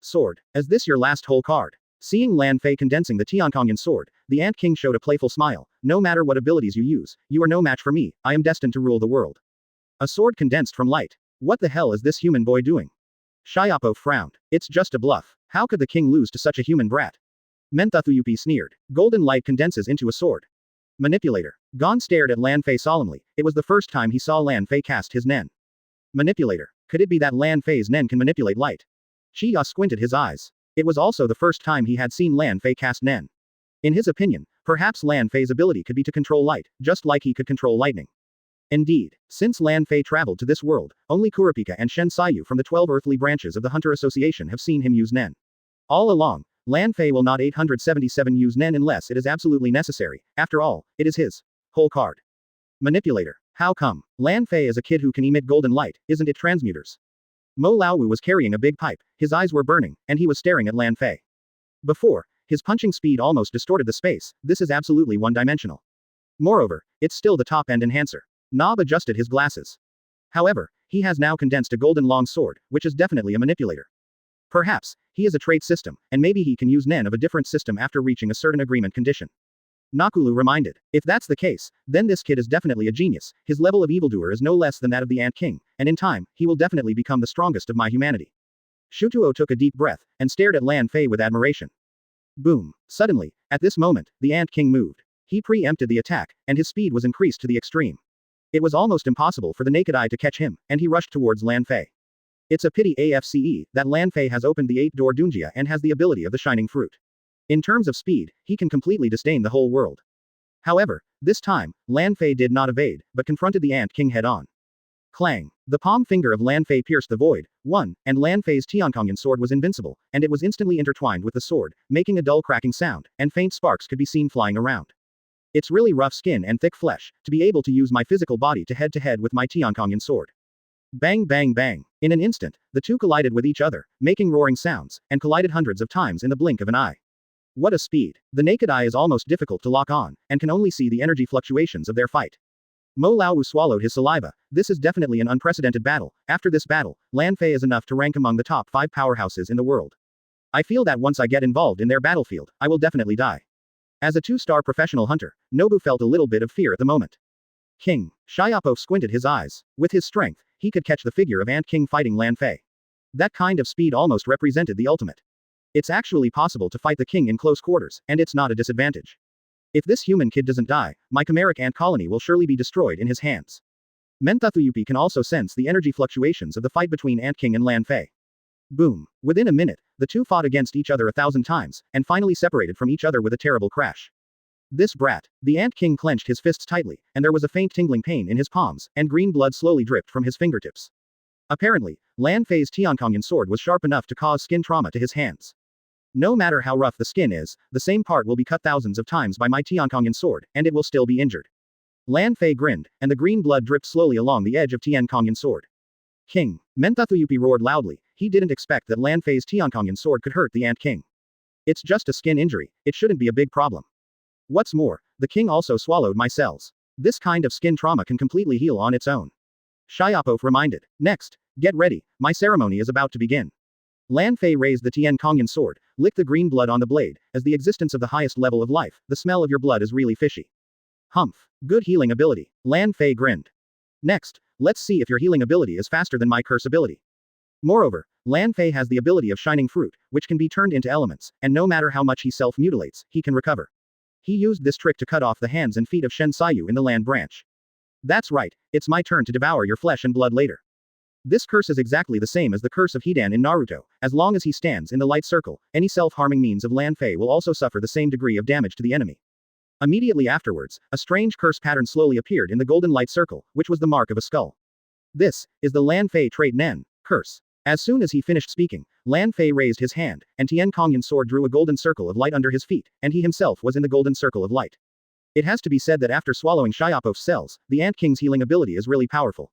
Sword. Is this your last whole card? Seeing Lan Fei condensing the Tiankongan sword, the Ant King showed a playful smile. No matter what abilities you use, you are no match for me, I am destined to rule the world. A sword condensed from light. What the hell is this human boy doing? Shyapov frowned. It's just a bluff. How could the king lose to such a human brat? Menthuyupi sneered. Golden light condenses into a sword. Manipulator. Gon stared at Lan Fei solemnly. It was the first time he saw Lan Fei cast his Nen. Manipulator. Could it be that Lan Fei's Nen can manipulate light? Chia squinted his eyes. It was also the first time he had seen Lan Fei cast Nen. In his opinion, perhaps Lan Fei's ability could be to control light, just like he could control lightning. Indeed, since Lan Fei traveled to this world, only Kurapika and Shen Sayu from the 12 earthly branches of the Hunter Association have seen him use Nen. All along, Lan Fei will not 877 use Nen unless it is absolutely necessary. After all, it is his whole card. Manipulator. How come? Lan Fei is a kid who can emit golden light, isn't it? Transmuters. Mo Laowu was carrying a big pipe, his eyes were burning, and he was staring at Lan Fei. Before, his punching speed almost distorted the space. This is absolutely one-dimensional. Moreover, it's still the top-end enhancer. Nob adjusted his glasses. However, he has now condensed a golden long sword, which is definitely a manipulator. Perhaps, he is a trait system, and maybe he can use Nen of a different system after reaching a certain agreement condition. Nakulu reminded. If that's the case, then this kid is definitely a genius. His level of evildoer is no less than that of the Ant King, and in time, he will definitely become the strongest of my humanity. Shutuo took a deep breath, and stared at Lan Fei with admiration. Boom. Suddenly, at this moment, the Ant King moved. He preempted the attack, and his speed was increased to the extreme. It was almost impossible for the naked eye to catch him, and he rushed towards Lan Fei. It's a pity AFCE that Lan Fei has opened the 8 Door Dunjia and has the ability of the Shining Fruit. In terms of speed, he can completely disdain the whole world. However, this time, Lan Fei did not evade, but confronted the Ant King head-on. Clang. The palm finger of Lan Fei pierced the void, and Lan Fei's Tiankongan sword was invincible, and it was instantly intertwined with the sword, making a dull cracking sound, and faint sparks could be seen flying around. It's really rough skin and thick flesh, to be able to use my physical body to head with my Tiankongan sword. Bang bang bang. In an instant, the two collided with each other, making roaring sounds, and collided hundreds of times in the blink of an eye. What a speed. The naked eye is almost difficult to lock on, and can only see the energy fluctuations of their fight. Mo Laowu swallowed his saliva. This is definitely an unprecedented battle. After this battle, Lan Fei is enough to rank among the top 5 powerhouses in the world. I feel that once I get involved in their battlefield, I will definitely die. As a 2-star professional hunter, Nobu felt a little bit of fear at the moment. King. Shyapov squinted his eyes. With his strength, he could catch the figure of Ant King fighting Lan Fei. That kind of speed almost represented the ultimate. It's actually possible to fight the king in close quarters, and it's not a disadvantage. If this human kid doesn't die, my chimeric ant colony will surely be destroyed in his hands. Mentathuyupi can also sense the energy fluctuations of the fight between Ant King and Lan Fei. Boom. Within a minute, the two fought against each other 1,000 times, and finally separated from each other with a terrible crash. This brat. The Ant King clenched his fists tightly, and there was a faint tingling pain in his palms, and green blood slowly dripped from his fingertips. Apparently, Lan Fei's Tiankongyan sword was sharp enough to cause skin trauma to his hands. No matter how rough the skin is, the same part will be cut thousands of times by my Tiankongyan sword, and it will still be injured. Lan Fei grinned, and the green blood dripped slowly along the edge of Tiankongyan's sword. King. Mentathuyupi roared loudly. He didn't expect that Lan Fei's Tiankongyan sword could hurt the Ant King. It's just a skin injury, it shouldn't be a big problem. What's more, the king also swallowed my cells. This kind of skin trauma can completely heal on its own. Shyapov reminded. Next, get ready, my ceremony is about to begin. Lan Fei raised the Tiankongyan sword, licked the green blood on the blade. As the existence of the highest level of life, the smell of your blood is really fishy. Humph. Good healing ability. Lan Fei grinned. Next, let's see if your healing ability is faster than my curse ability. Moreover, Lan Fei has the ability of Shining Fruit, which can be turned into elements, and no matter how much he self-mutilates, he can recover. He used this trick to cut off the hands and feet of Shen Sayu in the land branch. That's right, it's my turn to devour your flesh and blood later. This curse is exactly the same as the curse of Hidan in Naruto. As long as he stands in the light circle, any self-harming means of Lan Fei will also suffer the same degree of damage to the enemy. Immediately afterwards, a strange curse pattern slowly appeared in the golden light circle, which was the mark of a skull. This is the Lan Fei trait Nen, curse. As soon as he finished speaking, Lan Fei raised his hand, and Tiankongyan's sword drew a golden circle of light under his feet, and he himself was in the golden circle of light. It has to be said that after swallowing Shyapov's cells, the Ant King's healing ability is really powerful.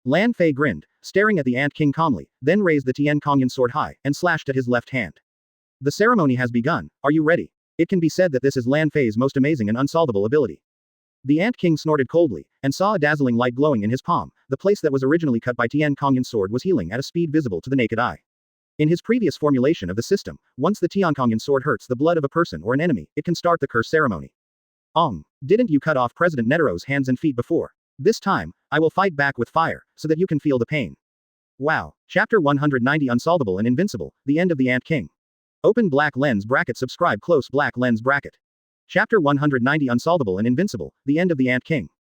Lan Fei grinned, staring at the Ant King calmly, then raised the Tiankongyan sword high, and slashed at his left hand. The ceremony has begun, are you ready? It can be said that this is Lan Fei's most amazing and unsolvable ability. The Ant King snorted coldly, and saw a dazzling light glowing in his palm. The place that was originally cut by Tiankongyan's sword was healing at a speed visible to the naked eye. In his previous formulation of the system, once the Tiankongyan sword hurts the blood of a person or an enemy, it can start the curse ceremony. Didn't you cut off President Netero's hands and feet before? This time, I will fight back with fire, so that you can feel the pain. Wow. Chapter 190 Unsolvable and Invincible, The End of the Ant King. Open black lens bracket subscribe close black lens bracket. Chapter 190 Unsolvable and Invincible, The End of the Ant King.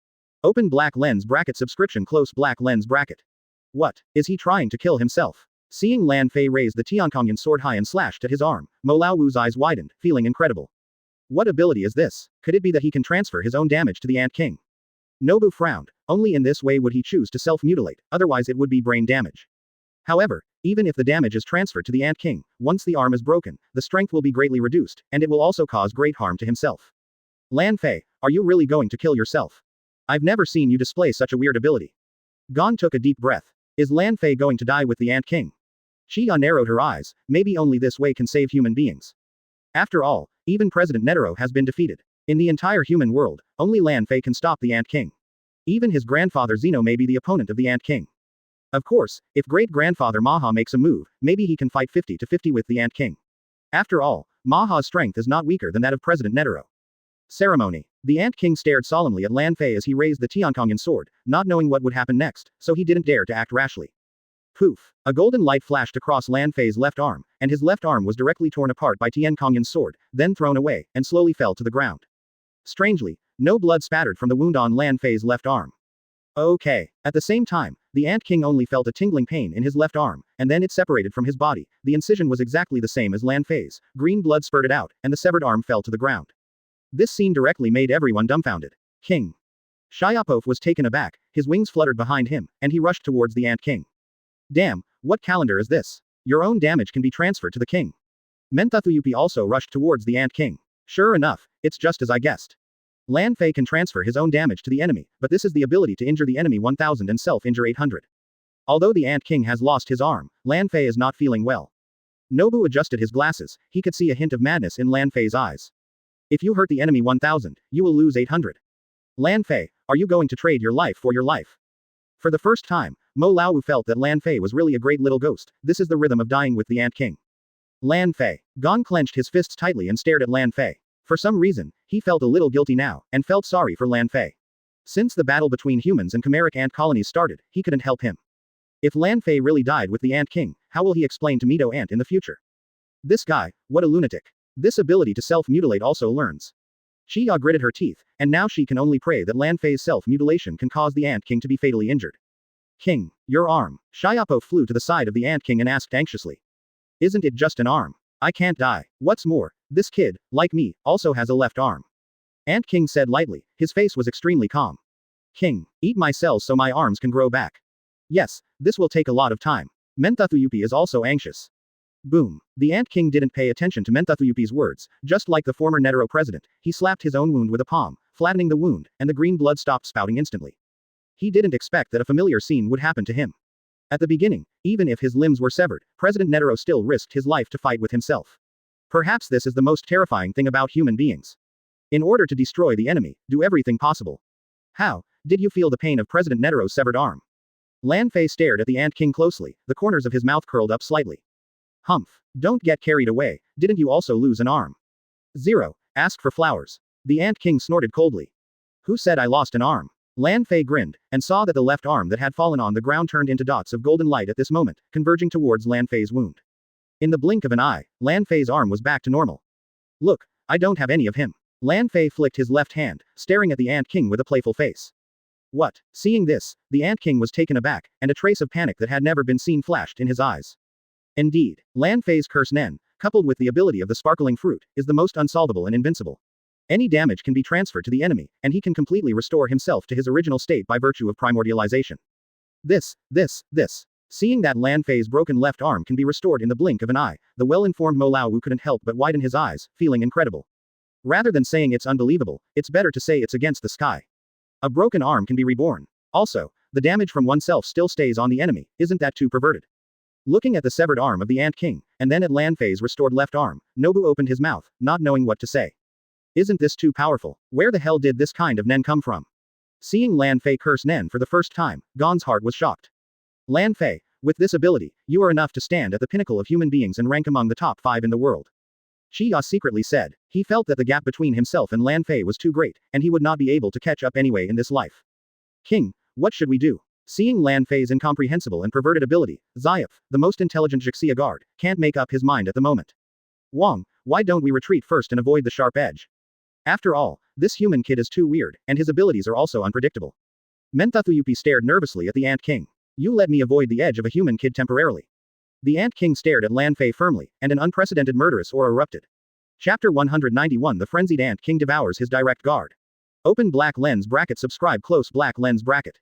Open black lens bracket subscription close black lens bracket. What? Is he trying to kill himself? Seeing Lan Fei raise the Tiankongyan sword high and slashed at his arm, Mo Laowu's eyes widened, feeling incredible. What ability is this? Could it be that he can transfer his own damage to the Ant King? Nobu frowned. Only in this way would he choose to self-mutilate, otherwise it would be brain damage. However, even if the damage is transferred to the Ant King, once the arm is broken, the strength will be greatly reduced, and it will also cause great harm to himself. Lan Fei, are you really going to kill yourself? I've never seen you display such a weird ability. Gon took a deep breath. Is Lan Fei going to die with the Ant King? Chia narrowed her eyes, maybe only this way can save human beings. After all, even President Netero has been defeated. In the entire human world, only Lan Fei can stop the Ant King. Even his grandfather Zeno may be the opponent of the Ant King. Of course, if great-grandfather Maha makes a move, maybe he can fight 50-50 with the Ant King. After all, Maha's strength is not weaker than that of President Netero. Ceremony. The Ant King stared solemnly at Lan Fei as he raised the Tiankongyan sword, not knowing what would happen next, so he didn't dare to act rashly. Poof! A golden light flashed across Lan Fei's left arm, and his left arm was directly torn apart by Tiankongyan's sword, then thrown away, and slowly fell to the ground. Strangely, no blood spattered from the wound on Lan Fei's left arm. Okay. At the same time, the Ant King only felt a tingling pain in his left arm, and then it separated from his body. The incision was exactly the same as Lan Fei's. Green blood spurted out, and the severed arm fell to the ground. This scene directly made everyone dumbfounded. King. Shyapov was taken aback, his wings fluttered behind him, and he rushed towards the Ant King. Damn, what calendar is this? Your own damage can be transferred to the king. Mentathuyupi also rushed towards the Ant King. Sure enough, it's just as I guessed. Lan Fei can transfer his own damage to the enemy, but this is the ability to injure the enemy 1000 and self-injure 800. Although the Ant King has lost his arm, Lan Fei is not feeling well. Nobu adjusted his glasses, he could see a hint of madness in Lan Fei's eyes. If you hurt the enemy 1000, you will lose 800. Lan Fei, are you going to trade your life for your life? For the first time, Mo Laowu felt that Lan Fei was really a great little ghost. This is the rhythm of dying with the Ant King. Lan Fei. Gon clenched his fists tightly and stared at Lan Fei. For some reason, he felt a little guilty now, and felt sorry for Lan Fei. Since the battle between humans and chimeric ant colonies started, he couldn't help him. If Lan Fei really died with the Ant King, how will he explain to Mito Aunt in the future? This guy, what a lunatic. This ability to self-mutilate also learns. Xia gritted her teeth, and now she can only pray that Lan Fei's self-mutilation can cause the Ant King to be fatally injured. King, your arm. Xiaopo flew to the side of the Ant King and asked anxiously. Isn't it just an arm? I can't die. What's more, this kid, like me, also has a left arm. Ant King said lightly, his face was extremely calm. King, eat my cells so my arms can grow back. Yes, this will take a lot of time. Menthathuyupi is also anxious. Boom. The Ant King didn't pay attention to Menthathuyupi's words, just like the former Netero president, he slapped his own wound with a palm, flattening the wound, and the green blood stopped spouting instantly. He didn't expect that a familiar scene would happen to him. At the beginning, even if his limbs were severed, President Netero still risked his life to fight with himself. Perhaps this is the most terrifying thing about human beings. In order to destroy the enemy, do everything possible. How did you feel the pain of President Netero's severed arm? Lan Fei stared at the Ant King closely, the corners of his mouth curled up slightly. Humph. Don't get carried away, didn't you also lose an arm? 0. Ask for flowers. The Ant King snorted coldly. Who said I lost an arm? Lan Fei grinned, and saw that the left arm that had fallen on the ground turned into dots of golden light at this moment, converging towards Lan Fei's wound. In the blink of an eye, Lan Fei's arm was back to normal. Look, I don't have any of him. Lan Fei flicked his left hand, staring at the Ant King with a playful face. What? Seeing this, the Ant King was taken aback, and a trace of panic that had never been seen flashed in his eyes. Indeed, Lan Fei's curse Nen, coupled with the ability of the sparkling fruit, is the most unsolvable and invincible. Any damage can be transferred to the enemy, and he can completely restore himself to his original state by virtue of primordialization. This. Seeing that Lan Fei's broken left arm can be restored in the blink of an eye, the well-informed Mo Lao Wu couldn't help but widen his eyes, feeling incredible. Rather than saying it's unbelievable, it's better to say it's against the sky. A broken arm can be reborn. Also, the damage from oneself still stays on the enemy, isn't that too perverted? Looking at the severed arm of the Ant King, and then at Lan Fei's restored left arm, Nobu opened his mouth, not knowing what to say. Isn't this too powerful? Where the hell did this kind of Nen come from? Seeing Lan Fei curse Nen for the first time, Gon's heart was shocked. Lan Fei, with this ability, you are enough to stand at the pinnacle of human beings and rank among the top 5 in the world. Xia secretly said. He felt that the gap between himself and Lan Fei was too great, and he would not be able to catch up anyway in this life. King, what should we do? Seeing Lan Fei's incomprehensible and perverted ability, Zayef, the most intelligent Jixia guard, can't make up his mind at the moment. Wang, why don't we retreat first and avoid the sharp edge? After all, this human kid is too weird, and his abilities are also unpredictable. Menthathuyupi stared nervously at the Ant King. You let me avoid the edge of a human kid temporarily. The Ant King stared at Lan Fei firmly, and an unprecedented murderous aura erupted. Chapter 191 The Frenzied Ant King devours his direct guard. Open black lens bracket. Subscribe close black lens bracket.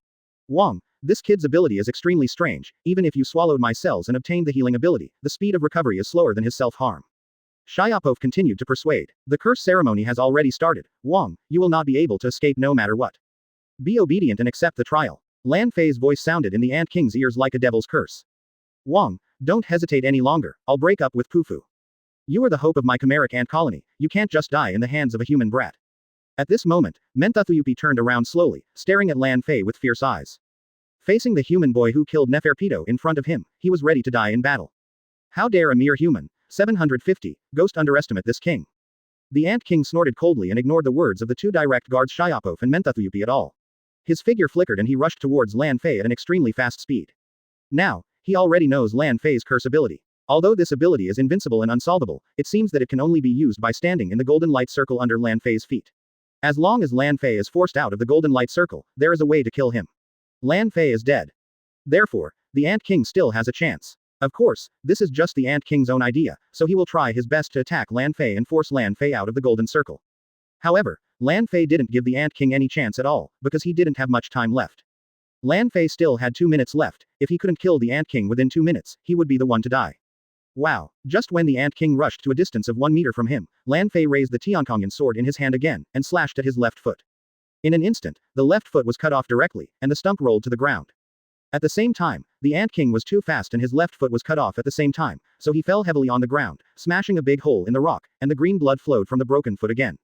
Wang, this kid's ability is extremely strange. Even if you swallowed my cells and obtained the healing ability, the speed of recovery is slower than his self-harm. Xiaopov continued to persuade. The curse ceremony has already started. Wang, you will not be able to escape no matter what. Be obedient and accept the trial. Lan Fei's voice sounded in the Ant King's ears like a devil's curse. Wang, don't hesitate any longer, I'll break up with Pufu. You are the hope of my chimeric ant colony, you can't just die in the hands of a human brat. At this moment, Menthathuyupi turned around slowly, staring at Lan Fei with fierce eyes. Facing the human boy who killed Neferpito in front of him, he was ready to die in battle. How dare a mere human, 750, ghost underestimate this king? The Ant King snorted coldly and ignored the words of the two direct guards Xiaopov and Menthathuyupi at all. His figure flickered and he rushed towards Lan Fei at an extremely fast speed. Now, he already knows Lan Fei's curse ability. Although this ability is invincible and unsolvable, it seems that it can only be used by standing in the golden light circle under Lan Fei's feet. As long as Lan Fei is forced out of the golden light circle, there is a way to kill him. Lan Fei is dead. Therefore, the Ant King still has a chance. Of course, this is just the Ant King's own idea, so he will try his best to attack Lan Fei and force Lan Fei out of the golden circle. However, Lan Fei didn't give the Ant King any chance at all, because he didn't have much time left. Lan Fei still had 2 minutes left. If he couldn't kill the Ant King within 2 minutes, he would be the one to die. Wow. Just when the Ant King rushed to a distance of 1 meter from him, Lan Fei raised the Tiankongan sword in his hand again, and slashed at his left foot. In an instant, the left foot was cut off directly, and the stump rolled to the ground. At the same time, the Ant King was too fast and his left foot was cut off at the same time, so he fell heavily on the ground, smashing a big hole in the rock, and the green blood flowed from the broken foot again.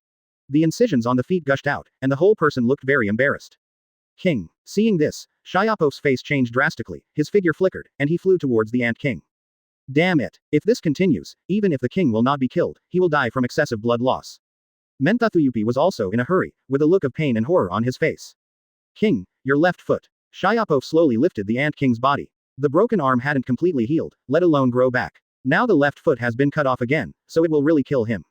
The incisions on the feet gushed out, and the whole person looked very embarrassed. King. Seeing this, Xiaopov's face changed drastically, his figure flickered, and he flew towards the Ant King. Damn it. If this continues, even if the king will not be killed, he will die from excessive blood loss. Menthathuyupi was also in a hurry, with a look of pain and horror on his face. King, your left foot. Xiaopov slowly lifted the Ant King's body. The broken arm hadn't completely healed, let alone grow back. Now the left foot has been cut off again, so it will really kill him.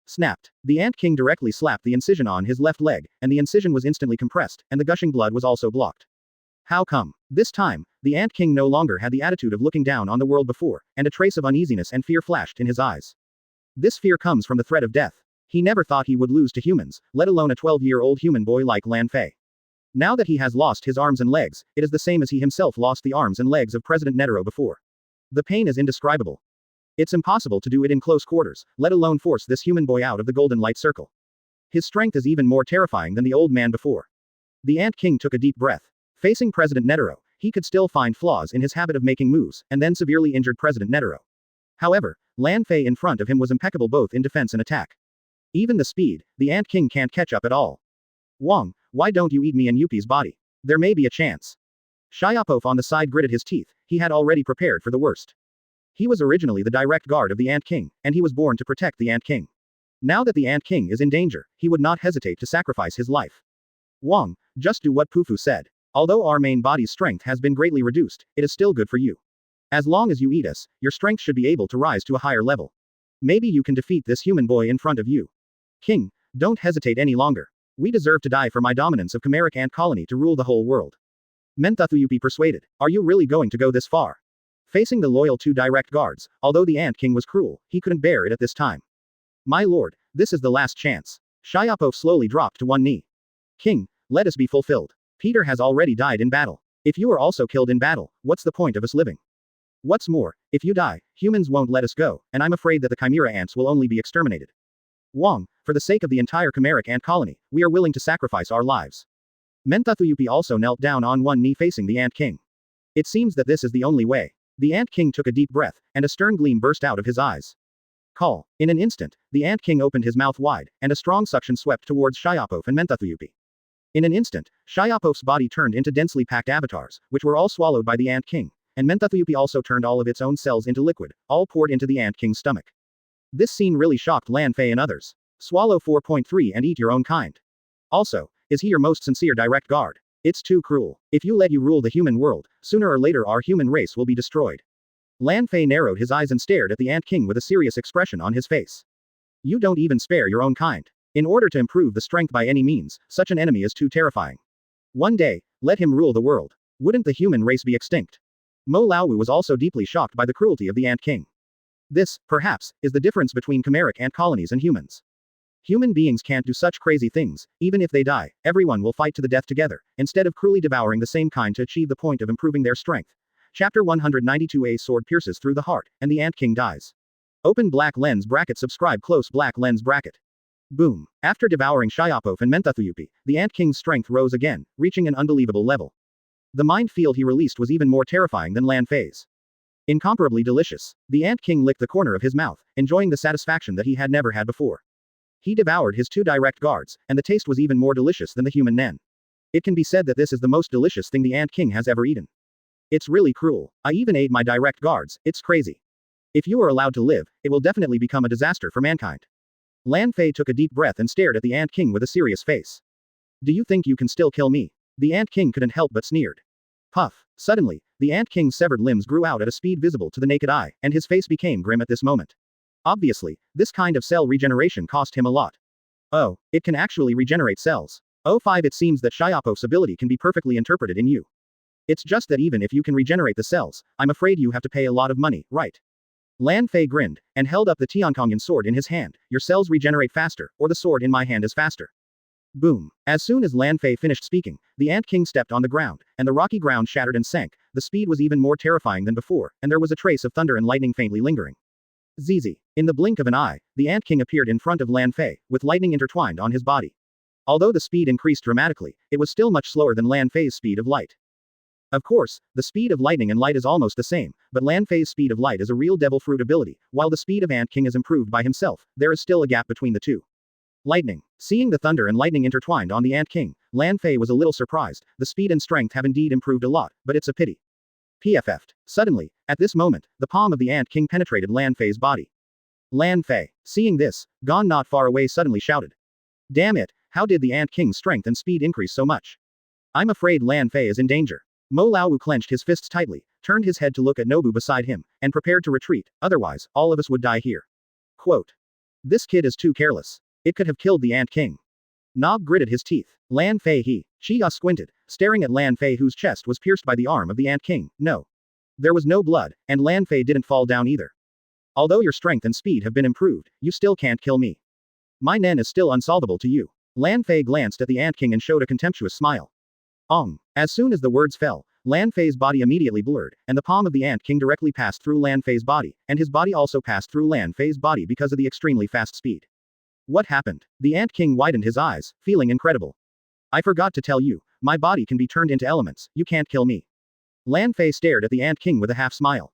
Snapped. The Ant King directly slapped the incision on his left leg, and the incision was instantly compressed, and the gushing blood was also blocked. How come? This time, the Ant King no longer had the attitude of looking down on the world before, and a trace of uneasiness and fear flashed in his eyes. This fear comes from the threat of death. He never thought he would lose to humans, let alone a 12-year-old human boy like Lan Fei. Now that he has lost his arms and legs, it is the same as he himself lost the arms and legs of President Tero before. The pain is indescribable. It's impossible to do it in close quarters, let alone force this human boy out of the golden light circle. His strength is even more terrifying than the old man before. The Ant King took a deep breath. Facing President Tero, he could still find flaws in his habit of making moves, and then severely injured President Tero. However, Lan Fei in front of him was impeccable both in defense and attack. Even the speed, the Ant King can't catch up at all. Wang, why don't you eat me and Yupi's body? There may be a chance. Shyapov on the side gritted his teeth, he had already prepared for the worst. He was originally the direct guard of the Ant King, and he was born to protect the Ant King. Now that the Ant King is in danger, he would not hesitate to sacrifice his life. Wang, just do what Pufu said. Although our main body's strength has been greatly reduced, it is still good for you. As long as you eat us, your strength should be able to rise to a higher level. Maybe you can defeat this human boy in front of you. King, don't hesitate any longer. We deserve to die for my dominance of chimeric ant colony to rule the whole world. Menthuyupi persuaded. Are you really going to go this far? Facing the loyal two direct guards, although the Ant King was cruel, he couldn't bear it at this time. My lord, this is the last chance. Shyapov slowly dropped to one knee. King, let us be fulfilled. Peter has already died in battle. If you are also killed in battle, what's the point of us living? What's more, if you die, humans won't let us go, and I'm afraid that the chimera ants will only be exterminated. Wang, for the sake of the entire chimeric ant colony, we are willing to sacrifice our lives. Menthuyupi also knelt down on one knee facing the Ant King. It seems that this is the only way. The Ant King took a deep breath, and a stern gleam burst out of his eyes. Call. In an instant, the Ant King opened his mouth wide, and a strong suction swept towards Shyapov and Menthuyupi. In an instant, Shyapov's body turned into densely packed avatars, which were all swallowed by the Ant King, and Menthuyupi also turned all of its own cells into liquid, all poured into the Ant King's stomach. This scene really shocked Lan Fei and others. Swallow 4.3 and eat your own kind. Also, is he your most sincere direct guard? It's too cruel. If you let you rule the human world, sooner or later our human race will be destroyed. Lan Fei narrowed his eyes and stared at the Ant King with a serious expression on his face. You don't even spare your own kind. In order to improve the strength by any means, such an enemy is too terrifying. One day, let him rule the world. Wouldn't the human race be extinct? Mo Laowu was also deeply shocked by the cruelty of the Ant King. This, perhaps, is the difference between chimeric ant colonies and humans. Human beings can't do such crazy things. Even if they die, everyone will fight to the death together, instead of cruelly devouring the same kind to achieve the point of improving their strength. Chapter 192. A sword pierces through the heart, and the Ant King dies. Open black lens bracket. Subscribe close black lens bracket. Boom. After devouring Shyapov and Menthuyupi, the Ant King's strength rose again, reaching an unbelievable level. The mind field he released was even more terrifying than Lan Fei's. Incomparably delicious. The Ant King licked the corner of his mouth, enjoying the satisfaction that he had never had before. He devoured his two direct guards, and the taste was even more delicious than the human nen. It can be said that this is the most delicious thing the Ant King has ever eaten. It's really cruel. I even ate my direct guards, it's crazy. If you are allowed to live, it will definitely become a disaster for mankind. Lan Fei took a deep breath and stared at the Ant King with a serious face. Do you think you can still kill me? The Ant King couldn't help but sneered. Puff. Suddenly, the Ant King's severed limbs grew out at a speed visible to the naked eye, and his face became grim at this moment. Obviously, this kind of cell regeneration cost him a lot. Oh, it can actually regenerate cells. 05 It seems that Shyapov's ability can be perfectly interpreted in you. It's just that even if you can regenerate the cells, I'm afraid you have to pay a lot of money, right? Lan Fei grinned, and held up the Tiankongan sword in his hand. Your cells regenerate faster, or the sword in my hand is faster. Boom. As soon as Lan Fei finished speaking, the Ant King stepped on the ground, and the rocky ground shattered and sank. The speed was even more terrifying than before, and there was a trace of thunder and lightning faintly lingering. ZZ. In the blink of an eye, the Ant King appeared in front of Lan Fei, with lightning intertwined on his body. Although the speed increased dramatically, it was still much slower than Lan Fei's speed of light. Of course, the speed of lightning and light is almost the same, but Lan Fei's speed of light is a real devil fruit ability, while the speed of Ant King is improved by himself. There is still a gap between the two. Lightning. Seeing the thunder and lightning intertwined on the Ant King, Lan Fei was a little surprised. The speed and strength have indeed improved a lot, but it's a pity. PFF'd. Suddenly, at this moment, the palm of the Ant King penetrated Lan Fei's body. Lan Fei, seeing this, gone not far away suddenly shouted. Damn it, how did the Ant King's strength and speed increase so much? I'm afraid Lan Fei is in danger. Mo Laowu clenched his fists tightly, turned his head to look at Nobu beside him, and prepared to retreat, otherwise, all of us would die here. Quote. This kid is too careless. It could have killed the Ant King. Nob gritted his teeth. Lan Fei HxH squinted, staring at Lan Fei whose chest was pierced by the arm of the Ant King. No. There was no blood, and Lan Fei didn't fall down either. Although your strength and speed have been improved, you still can't kill me. My nen is still unsolvable to you. Lan Fei glanced at the Ant King and showed a contemptuous smile. Ong. As soon as the words fell, Lan Fei's body immediately blurred, and the palm of the Ant King directly passed through Lan Fei's body, and his body also passed through Lan Fei's body because of the extremely fast speed. What happened? The Ant King widened his eyes, feeling incredible. I forgot to tell you, my body can be turned into elements, you can't kill me. Lan Fei stared at the Ant King with a half smile.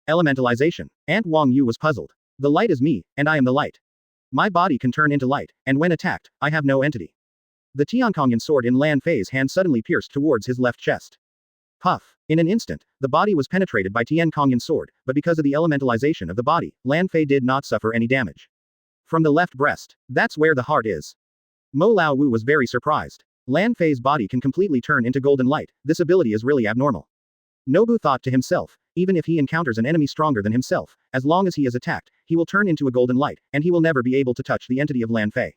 Elementalization. Ant Wang Yu was puzzled. The light is me, and I am the light. My body can turn into light, and when attacked, I have no entity. The Tiankongyan sword in Lan Fei's hand suddenly pierced towards his left chest. Puff. In an instant, the body was penetrated by Tiankongyan's sword, but because of the elementalization of the body, Lan Fei did not suffer any damage. From the left breast. That's where the heart is. Mo Lao Wu was very surprised. Lan Fei's body can completely turn into golden light, this ability is really abnormal. Nobu thought to himself, even if he encounters an enemy stronger than himself, as long as he is attacked, he will turn into a golden light, and he will never be able to touch the entity of Lan Fei.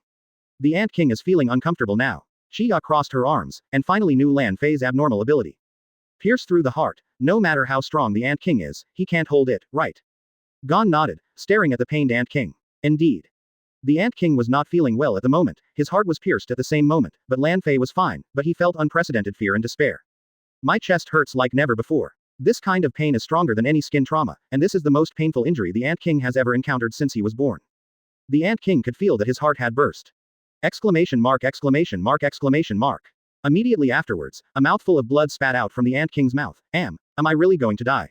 The Ant King is feeling uncomfortable now. Xia crossed her arms, and finally knew Lan Fei's abnormal ability. Pierce through the heart. No matter how strong the Ant King is, he can't hold it, right? Gon nodded, staring at the pained Ant King. Indeed. The Ant King was not feeling well at the moment, his heart was pierced at the same moment, but Lan Fei was fine, but he felt unprecedented fear and despair. My chest hurts like never before. This kind of pain is stronger than any skin trauma, and this is the most painful injury the Ant King has ever encountered since he was born. The Ant King could feel that his heart had burst. Exclamation mark exclamation mark exclamation mark. Immediately afterwards, a mouthful of blood spat out from the Ant King's mouth. Am I really going to die?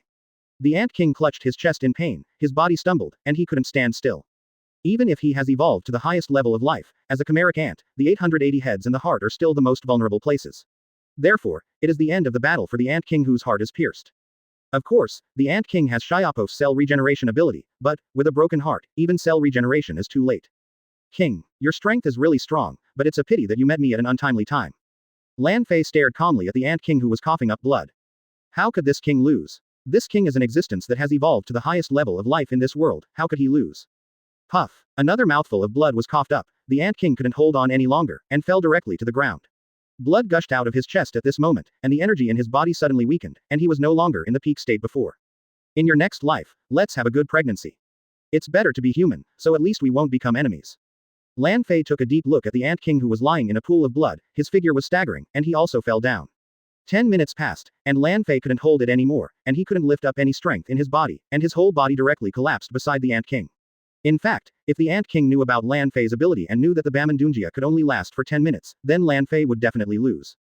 The Ant King clutched his chest in pain, his body stumbled, and he couldn't stand still. Even if he has evolved to the highest level of life, as a chimeric ant, the 880 heads and the heart are still the most vulnerable places. Therefore, it is the end of the battle for the Ant King whose heart is pierced. Of course, the Ant King has Shyapos cell regeneration ability, but, with a broken heart, even cell regeneration is too late. King, your strength is really strong, but it's a pity that you met me at an untimely time. Lan Fei stared calmly at the Ant King who was coughing up blood. How could this king lose? This king is an existence that has evolved to the highest level of life in this world, how could he lose? Puff. Another mouthful of blood was coughed up, the Ant King couldn't hold on any longer, and fell directly to the ground. Blood gushed out of his chest at this moment, and the energy in his body suddenly weakened, and he was no longer in the peak state before. In your next life, let's have a good pregnancy. It's better to be human, so at least we won't become enemies. Lan Fei took a deep look at the Ant King who was lying in a pool of blood, his figure was staggering, and he also fell down. 10 minutes passed, and Lan Fei couldn't hold it anymore, and he couldn't lift up any strength in his body, and his whole body directly collapsed beside the Ant King. In fact, if the Ant King knew about Lan Fei's ability and knew that the Bamen Dunjia could only last for 10 minutes, then Lan Fei would definitely lose.